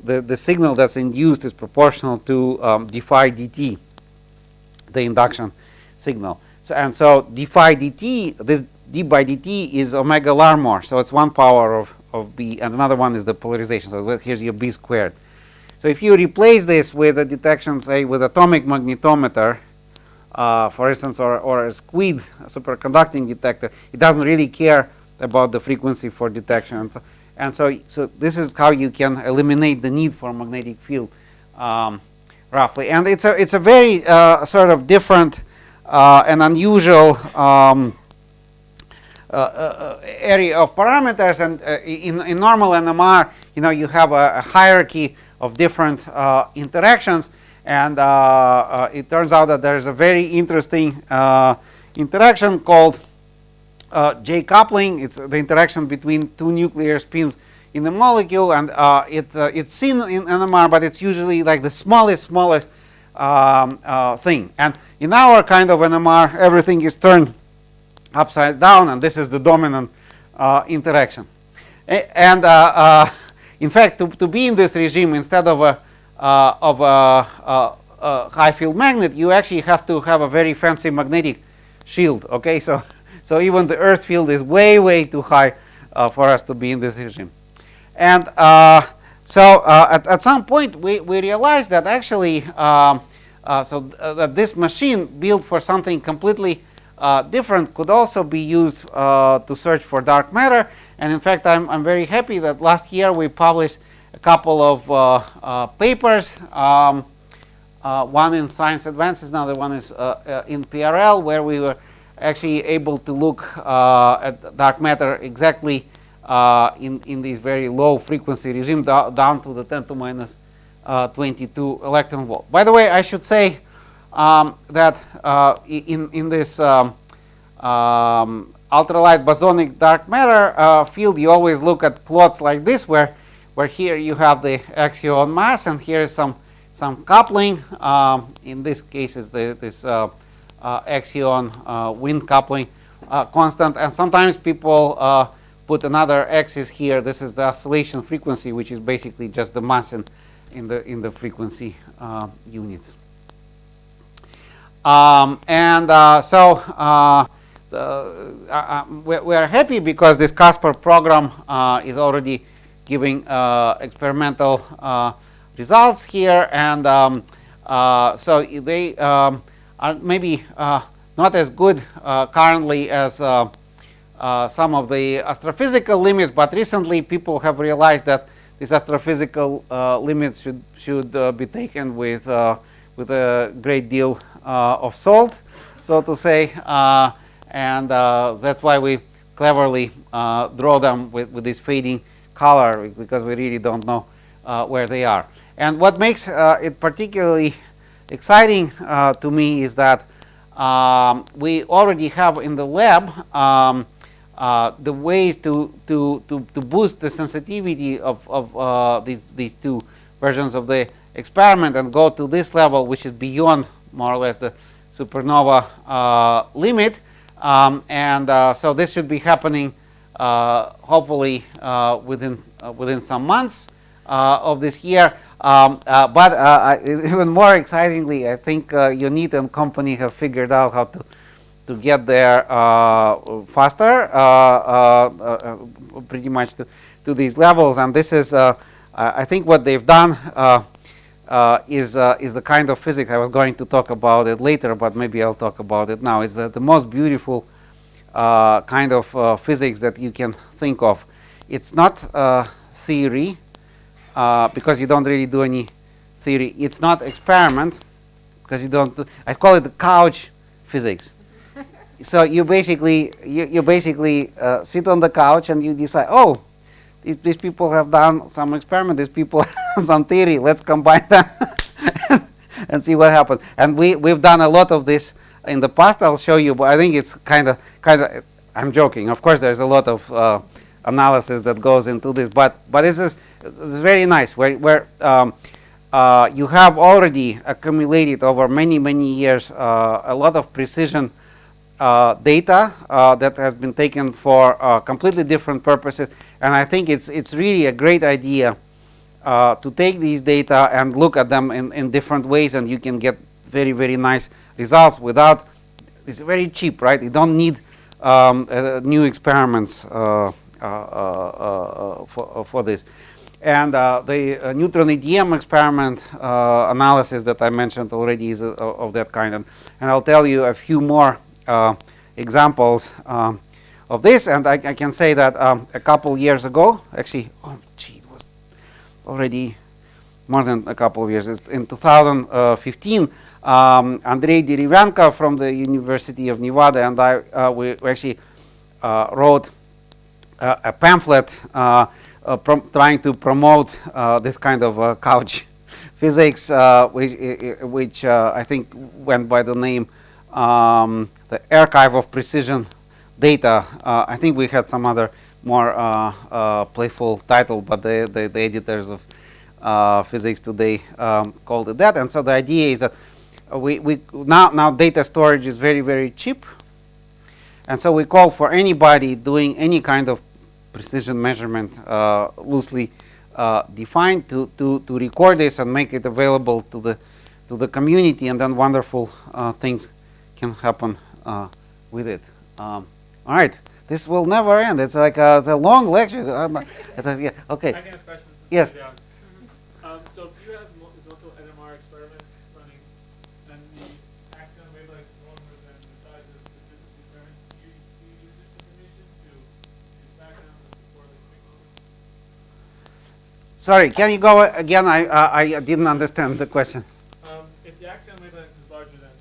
the signal that's induced is proportional to d phi dt, the induction signal. So d phi dt, this d by dt is omega Larmor, so it's 1 power of b, and another one is the polarization. So here's your b squared. So if you replace this with a detection, say with atomic magnetometer, for instance, or a SQUID, a superconducting detector, it doesn't really care about the frequency for detection. And so this is how you can eliminate the need for a magnetic field, roughly. And it's a very sort of different and unusual area of parameters. And in normal NMR, you have a hierarchy of different interactions. And it turns out that there's a very interesting interaction called J coupling. It's the interaction between two nuclear spins in a molecule, and it's seen in NMR, but it's usually like the smallest thing. And in our kind of NMR, everything is turned upside down, and this is the dominant interaction. And in fact, to be in this regime, instead of a high field magnet, you actually have to have a very fancy magnetic shield. Okay, so even the Earth field is way too high for us to be in this regime. And So at some point we realized that actually that this machine built for something completely different could also be used to search for dark matter. And in fact, I'm very happy that last year we published a couple of papers. One in Science Advances, another one is in PRL, where we were actually able to look at dark matter exactly in this very low frequency regime down to the 10 to minus 22 electron volt. By the way, I should say that in this ultralight bosonic dark matter field, you always look at plots like this, where here you have the Accion mass, and here is some coupling. In this case, is this Accion wind coupling constant, and sometimes people put another axis here. This is the oscillation frequency, which is basically just the mass in the frequency units. So we are happy because this Casper program is already giving experimental results here, and so they are maybe not as good currently as some of the astrophysical limits, but recently people have realized that these astrophysical limits should be taken with a great deal of salt, so to say, and that's why we cleverly draw them with this fading color, because we really don't know where they are. And what makes it particularly exciting to me is that we already have in the lab the ways to boost the sensitivity of these two versions of the experiment and go to this level, which is beyond more or less the supernova limit. So this should be happening hopefully within some months of this year. But even more excitingly, I think Unit and company have figured out how to get there faster, pretty much to these levels. And this is, I think, what they've done is the kind of physics I was going to talk about it later, but maybe I'll talk about it now. It's the most beautiful kind of physics that you can think of. It's not theory, because you don't really do any theory. It's not experiment, because you don't do, I call it the couch physics. So you basically sit on the couch and you decide, oh, these people have done some experiment, these people have some theory, let's combine them and see what happens. And we've done a lot of this in the past. I'll show you, but I think it's kind of I'm joking. Of course, there's a lot of analysis that goes into this, but this is very nice, where you have already accumulated over many years a lot of precision data that has been taken for completely different purposes, and I think it's really a great idea to take these data and look at them in different ways, and you can get very nice results without. It's very cheap, right? You don't need new experiments for this. And the Neutron Edm experiment analysis that I mentioned already is of that kind, and I'll tell you a few more examples of this. And I can say that a couple years ago, actually, it was already more than a couple of years. It's in 2015, Andrei Derivanko from the University of Nevada and I we actually wrote a pamphlet trying to promote this kind of couch physics, which I think went by the name the Archive of Precision Data. I think we had some other more playful title, but the editors of Physics Today called it that. And so the idea is that we now data storage is very cheap, and so we call for anybody doing any kind of precision measurement, loosely defined, to record this and make it available to the community, and then wonderful things can happen with it. All right, this will never end. It's like it's a long lecture. Yeah, okay. I can ask questions. Yes. experiments running, and the Axion wavelength is longer than the size of the physical experiment. Do you use this information to use background and to correlate signals? Sorry, can you go again? I didn't understand the question. If the Axion wavelength is larger than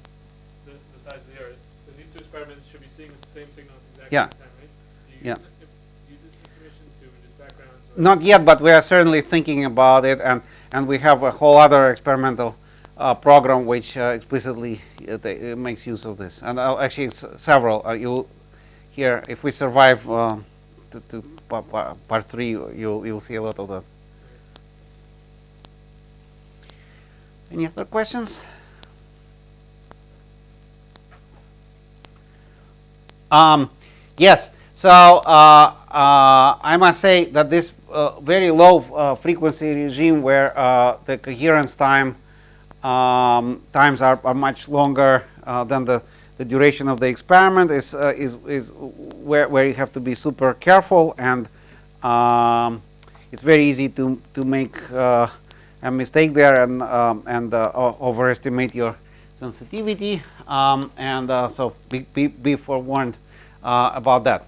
the size of the Earth, then these two experiments should be seeing the same signal at the exact same time, right? Do you use this information to reduce backgrounds? Not yet, but we are certainly thinking about it, and we have a whole other experimental program which explicitly makes use of this. And actually, several. You'll hear, if we survive to part 3, you'll see a lot of that. Any other questions? Yes. So I must say that this very low frequency regime, where the coherence times are much longer than the duration of the experiment, is where you have to be super careful, and it's very easy to make a mistake there and overestimate your sensitivity, so be forewarned about that.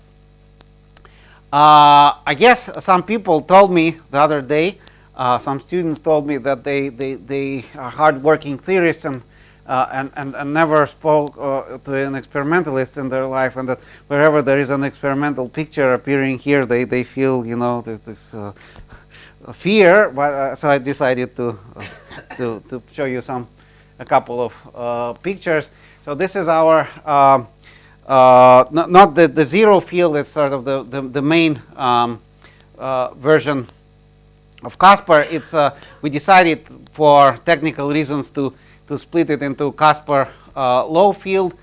I guess some people told me the other day, some students told me that they are hard-working theorists and never spoke to an experimentalist in their life, and that wherever there is an experimental picture appearing here, they feel, you know, this fear. But so I decided to show you a couple of pictures. So this is our not the zero field. It's sort of the main version of Caspar. It's we decided for technical reasons to split it into Caspar low field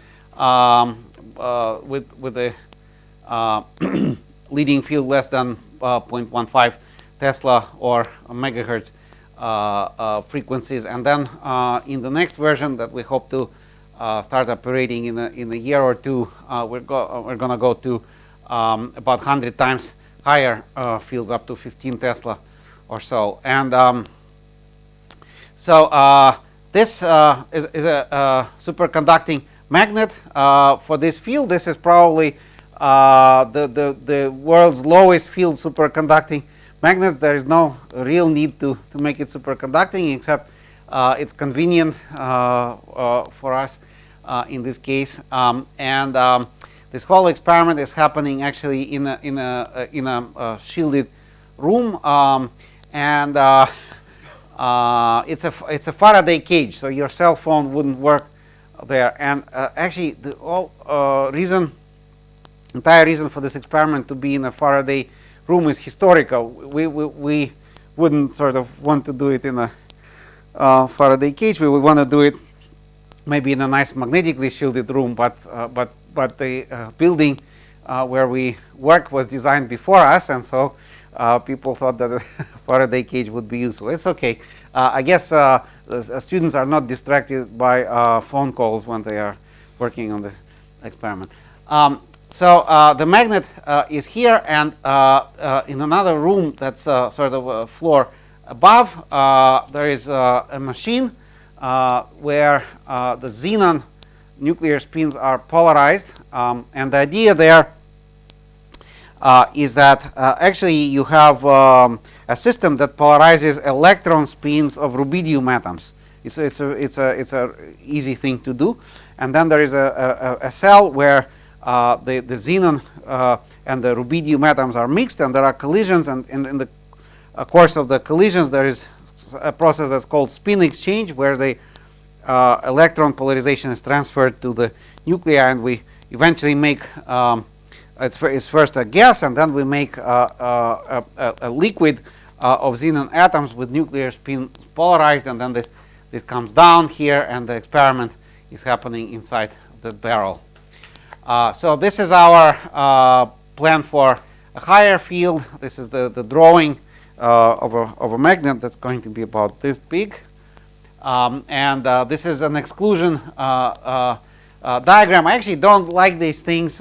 with a leading field less than 0.15 Tesla or megahertz frequencies, and then in the next version that we hope to start operating in a year or two, we're going to go to about 100 times higher fields, up to 15 Tesla or so. And this is a superconducting magnet for this field. This is probably the world's lowest field superconducting magnets. There is no real need to make it superconducting, except it's convenient for us in this case. This whole experiment is happening actually in a shielded room, and it's a Faraday cage, so your cell phone wouldn't work there. And actually, the entire reason for this experiment to be in a Faraday room is historical. We wouldn't sort of want to do it in a Faraday cage. We would want to do it maybe in a nice magnetically shielded room, but the building where we work was designed before us, and so people thought that a Faraday cage would be useful. It's okay. I guess students are not distracted by phone calls when they are working on this experiment. So the magnet is here, and in another room that's sort of a floor above, there is a machine where the xenon nuclear spins are polarized, and the idea there is that actually you have a system that polarizes electron spins of rubidium atoms. It's a easy thing to do, and then there is a cell where the xenon and the rubidium atoms are mixed, and there are collisions, and in the course of the collisions there is a process that's called spin exchange, where the electron polarization is transferred to the nuclei, and we eventually make it's first a gas, and then we make a liquid of xenon atoms with nuclear spin polarized, and then this comes down here, and the experiment is happening inside the barrel. So this is our plan for a higher field. This is the drawing of a magnet that's going to be about this big, and this is an exclusion diagram. I actually don't like these things,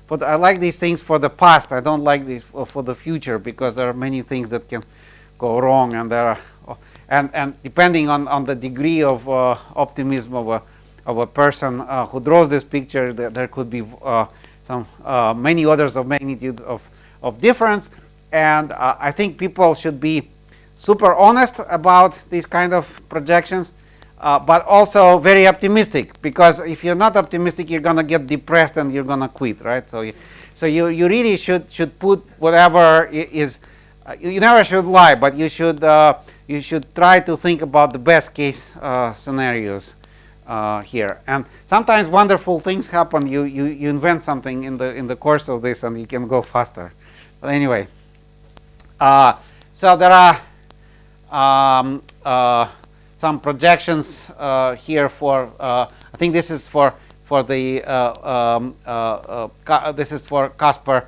but I like these things for the past. I don't like these for the future, because there are many things that can go wrong, and there are and depending on the degree of optimism of a person who draws this picture, there could be some many orders of magnitude of difference. And I think people should be super honest about these kind of projections, but also very optimistic, because if you're not optimistic, you're going to get depressed and you're going to quit, right? So you really should put whatever is. You never should lie, but you should try to think about the best case scenarios here. And sometimes wonderful things happen. You invent something in the course of this, and you can go faster. But anyway, so there are some projections here for. I think this is for the this is for Casper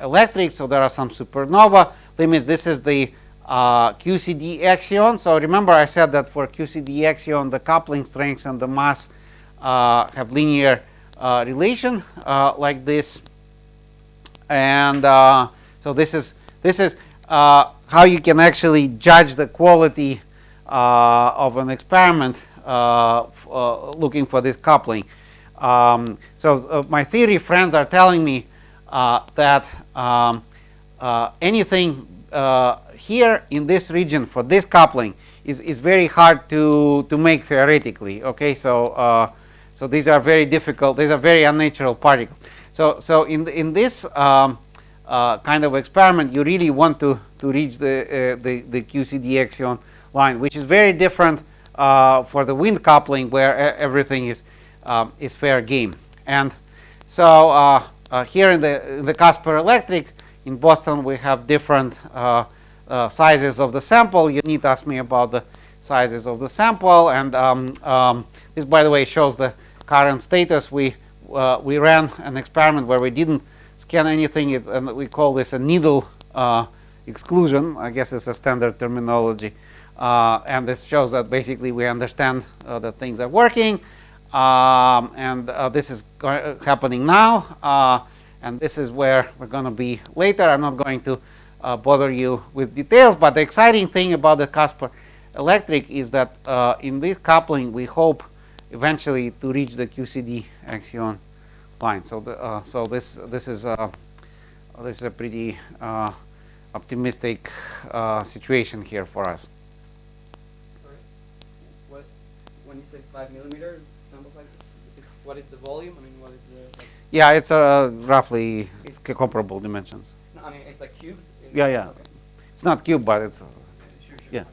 electric. So there are some supernova limits. This is the QCD Accion. So remember, I said that for QCD Accion, the coupling strengths and the mass have linear relation like this. And so this is how you can actually judge the quality of an experiment looking for this coupling. So my theory friends are telling me that anything here in this region for this coupling is very hard to make theoretically. Okay, so so these are very difficult. These are very unnatural particles. So in this kind of experiment, you really want to reach the QCD Accion line, which is very different for the wind coupling, where everything is fair game. And so here in the Casper electric in Boston, we have different sizes of the sample. You need to ask me about the sizes of the sample. And this, by the way, shows the current status. We ran an experiment where we didn't scan anything, and we call this a needle exclusion. I guess it's a standard terminology. And this shows that basically we understand that things are working. And this is happening now. And this is where we're going to be later. I'm not going to bother you with details. But the exciting thing about the Casper electric is that in this coupling, we hope eventually to reach the QCD Accion line. So this is a pretty optimistic situation here for us. Sorry. When you say 5 millimeters sample size, what is the volume? I mean, what is the? Like, yeah, it's roughly comparable dimensions. No, I mean it's like cubed. Yeah. Okay. It's not cube, but it's Sure. yeah.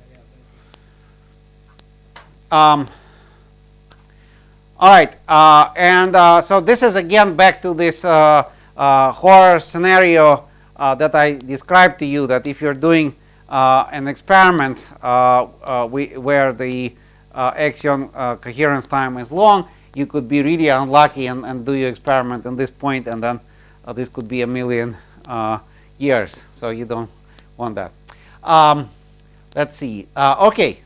All right, and so this is again back to this horror scenario that I described to you, that if you're doing an experiment where the Accion coherence time is long, you could be really unlucky and do your experiment at this point, and then this could be 1,000,000 years. So you don't want that. Let's see. Okay.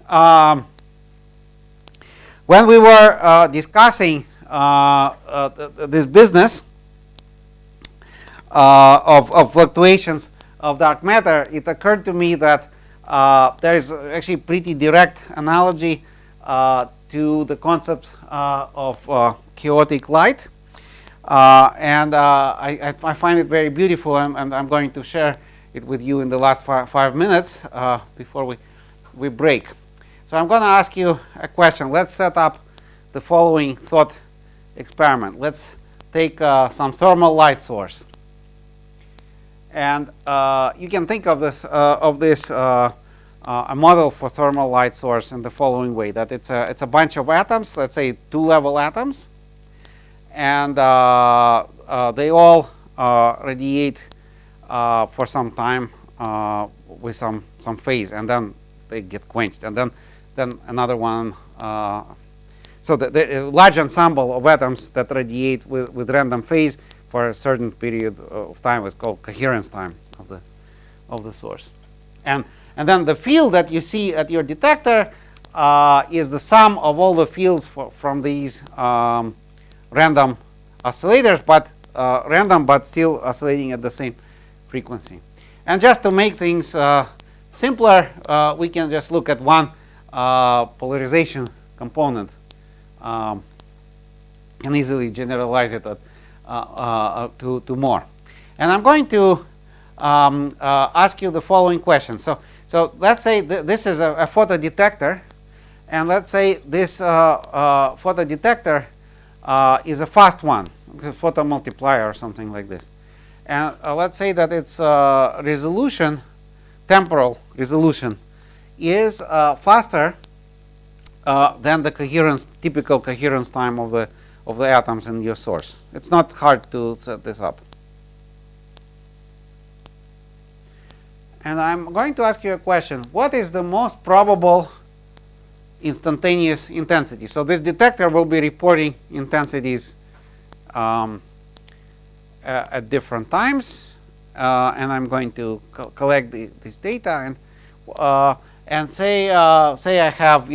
When we were discussing this business of fluctuations of dark matter, it occurred to me that there is actually pretty direct analogy to the concept of chaotic light. And I find it very beautiful, and I'm going to share it with you in the last 5 minutes before we break. So I'm going to ask you a question. Let's set up the following thought experiment. Let's take some thermal light source. And you can think of this a model for thermal light source in the following way: that it's a bunch of atoms, let's say 2-level atoms, and they all radiate for some time with some phase, and then they get quenched, and then another one. So the large ensemble of atoms that radiate with random phase for a certain period of time is called coherence time of the source. And then the field that you see at your detector is the sum of all the fields from these random oscillators, but random but still oscillating at the same frequency. And just to make things simpler, we can just look at one polarization component and easily generalize it to more. And I'm going to ask you the following question. So let's say this is a photodetector, and let's say this photodetector is a fast one, a photomultiplier or something like this. And let's say that its resolution, temporal resolution, is faster than the typical coherence time of the atoms in your source. It's not hard to set this up. And I'm going to ask you a question. What is the most probable instantaneous intensity? So this detector will be reporting intensities at different times, and I'm going to collect this data and say I have,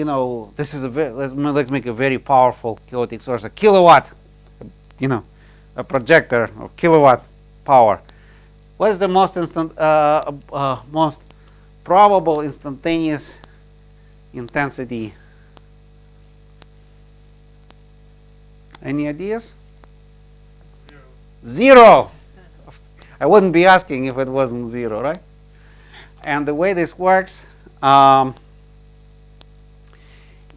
this is let's make a very powerful chaotic source, a kilowatt, a projector of kilowatt power. What is the most most probable instantaneous intensity? Any ideas? Zero. I wouldn't be asking if it wasn't zero, right? And the way this works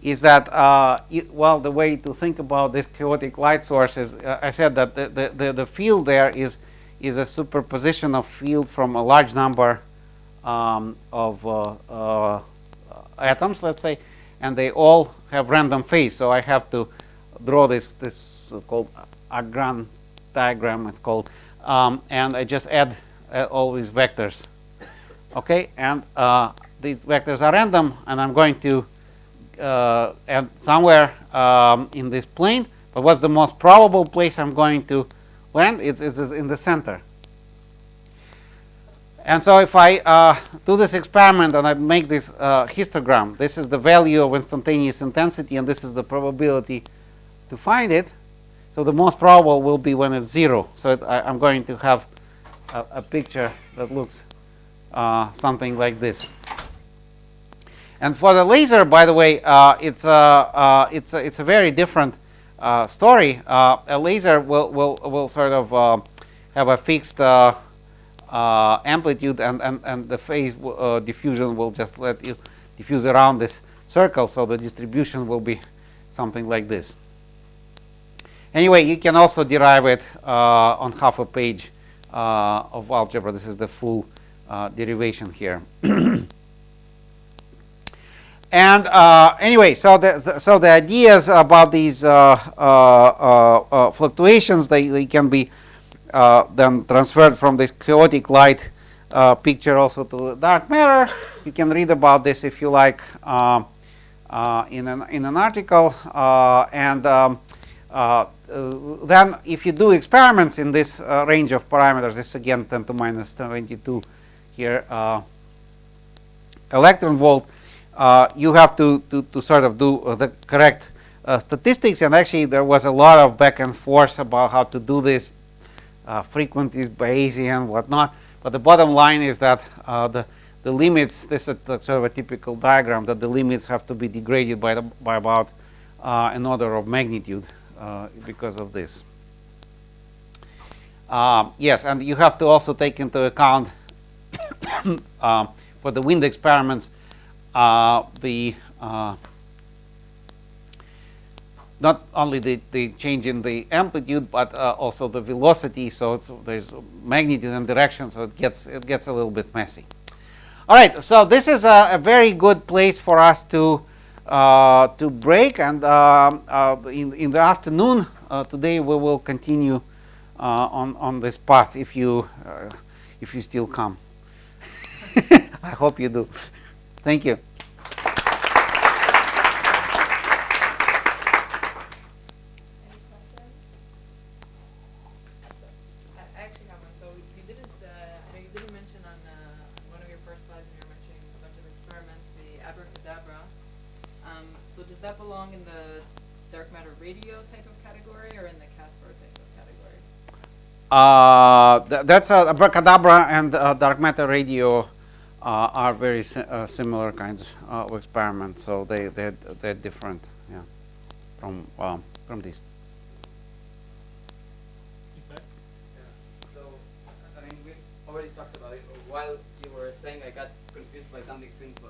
is that, the way to think about this chaotic light source is, I said that the field there is a superposition of field from a large number of atoms, let's say, and they all have random phase. So I have to draw this called Accion diagram, it's called, and I just add all these vectors. Okay, and these vectors are random, and I'm going to add somewhere in this plane. But what's the most probable place I'm going to land? It's in the center. And so if I do this experiment and I make this histogram, this is the value of instantaneous intensity, and this is the probability to find it. So the most probable will be when it's zero. So I'm going to have a picture that looks something like this. And for the laser, by the way, it's a very different story. A laser will sort of have a fixed amplitude, and the phase diffusion will just let you diffuse around this circle. So the distribution will be something like this. Anyway, you can also derive it on half a page of algebra. This is the full derivation here. And anyway, so the ideas about these fluctuations, they can be then transferred from this chaotic light picture also to the dark matter. You can read about this if you like in an article. Then if you do experiments in this range of parameters, this again 10 to minus 22 here electron volt, you have to sort of do the correct statistics. And actually there was a lot of back and forth about how to do this, frequencies, Bayesian, whatnot. But the bottom line is that the limits, this is sort of a typical diagram, that the limits have to be degraded by about an order of magnitude because of this. Yes, and you have to also take into account for the wind experiments not only the change in the amplitude, but also the velocity. So there's magnitude and direction, so it gets a little bit messy. All right, so this is a very good place for us to break, and in the afternoon today we will continue on this path if you still come. I hope you do. Thank you. Does that belong in the dark matter radio type of category or in the Caspar type of category? That's abracadabra and dark matter radio are very similar kinds of experiments. So they're different, yeah, from these. Feedback? Yeah. So, I mean, we already talked about it. While you were saying, I got confused by something simple.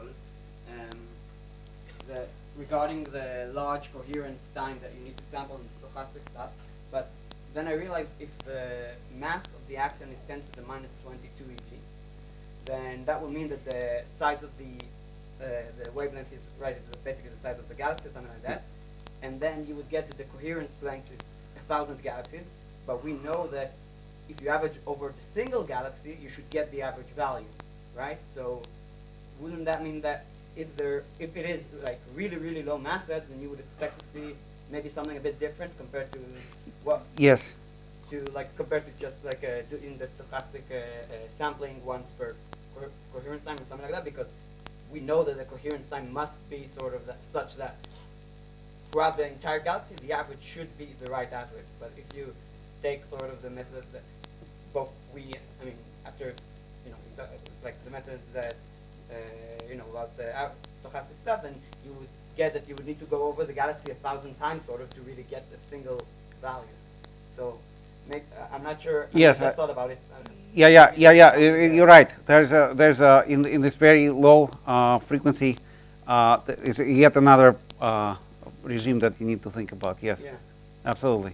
Regarding the large coherence time that you need to sample in stochastic stuff. But then I realized if the mass of the axion is 10 to the minus 22 eV, then that will mean that the size of the wavelength is basically the size of the galaxy, something like that. And then you would get that the coherence length is 1,000 galaxies. But we know that if you average over the single galaxy, you should get the average value, right? So wouldn't that mean that if it is like really low masses, then you would expect to see maybe something a bit different compared to what? Yes. Compared to just like in the stochastic sampling once per coherence time or something like that, because we know that the coherence time must be sort of such that throughout the entire galaxy, the average should be the right average. But if you take sort of the method that after, like the methods that, about the stochastic stuff, then you would get that you would need to go over the galaxy 1,000 times sort of to really get a single value. So I'm not sure. Yes, I thought about it. Yeah. You're right. There's in this very low frequency is yet another regime that you need to think about. Yes, Yeah. absolutely.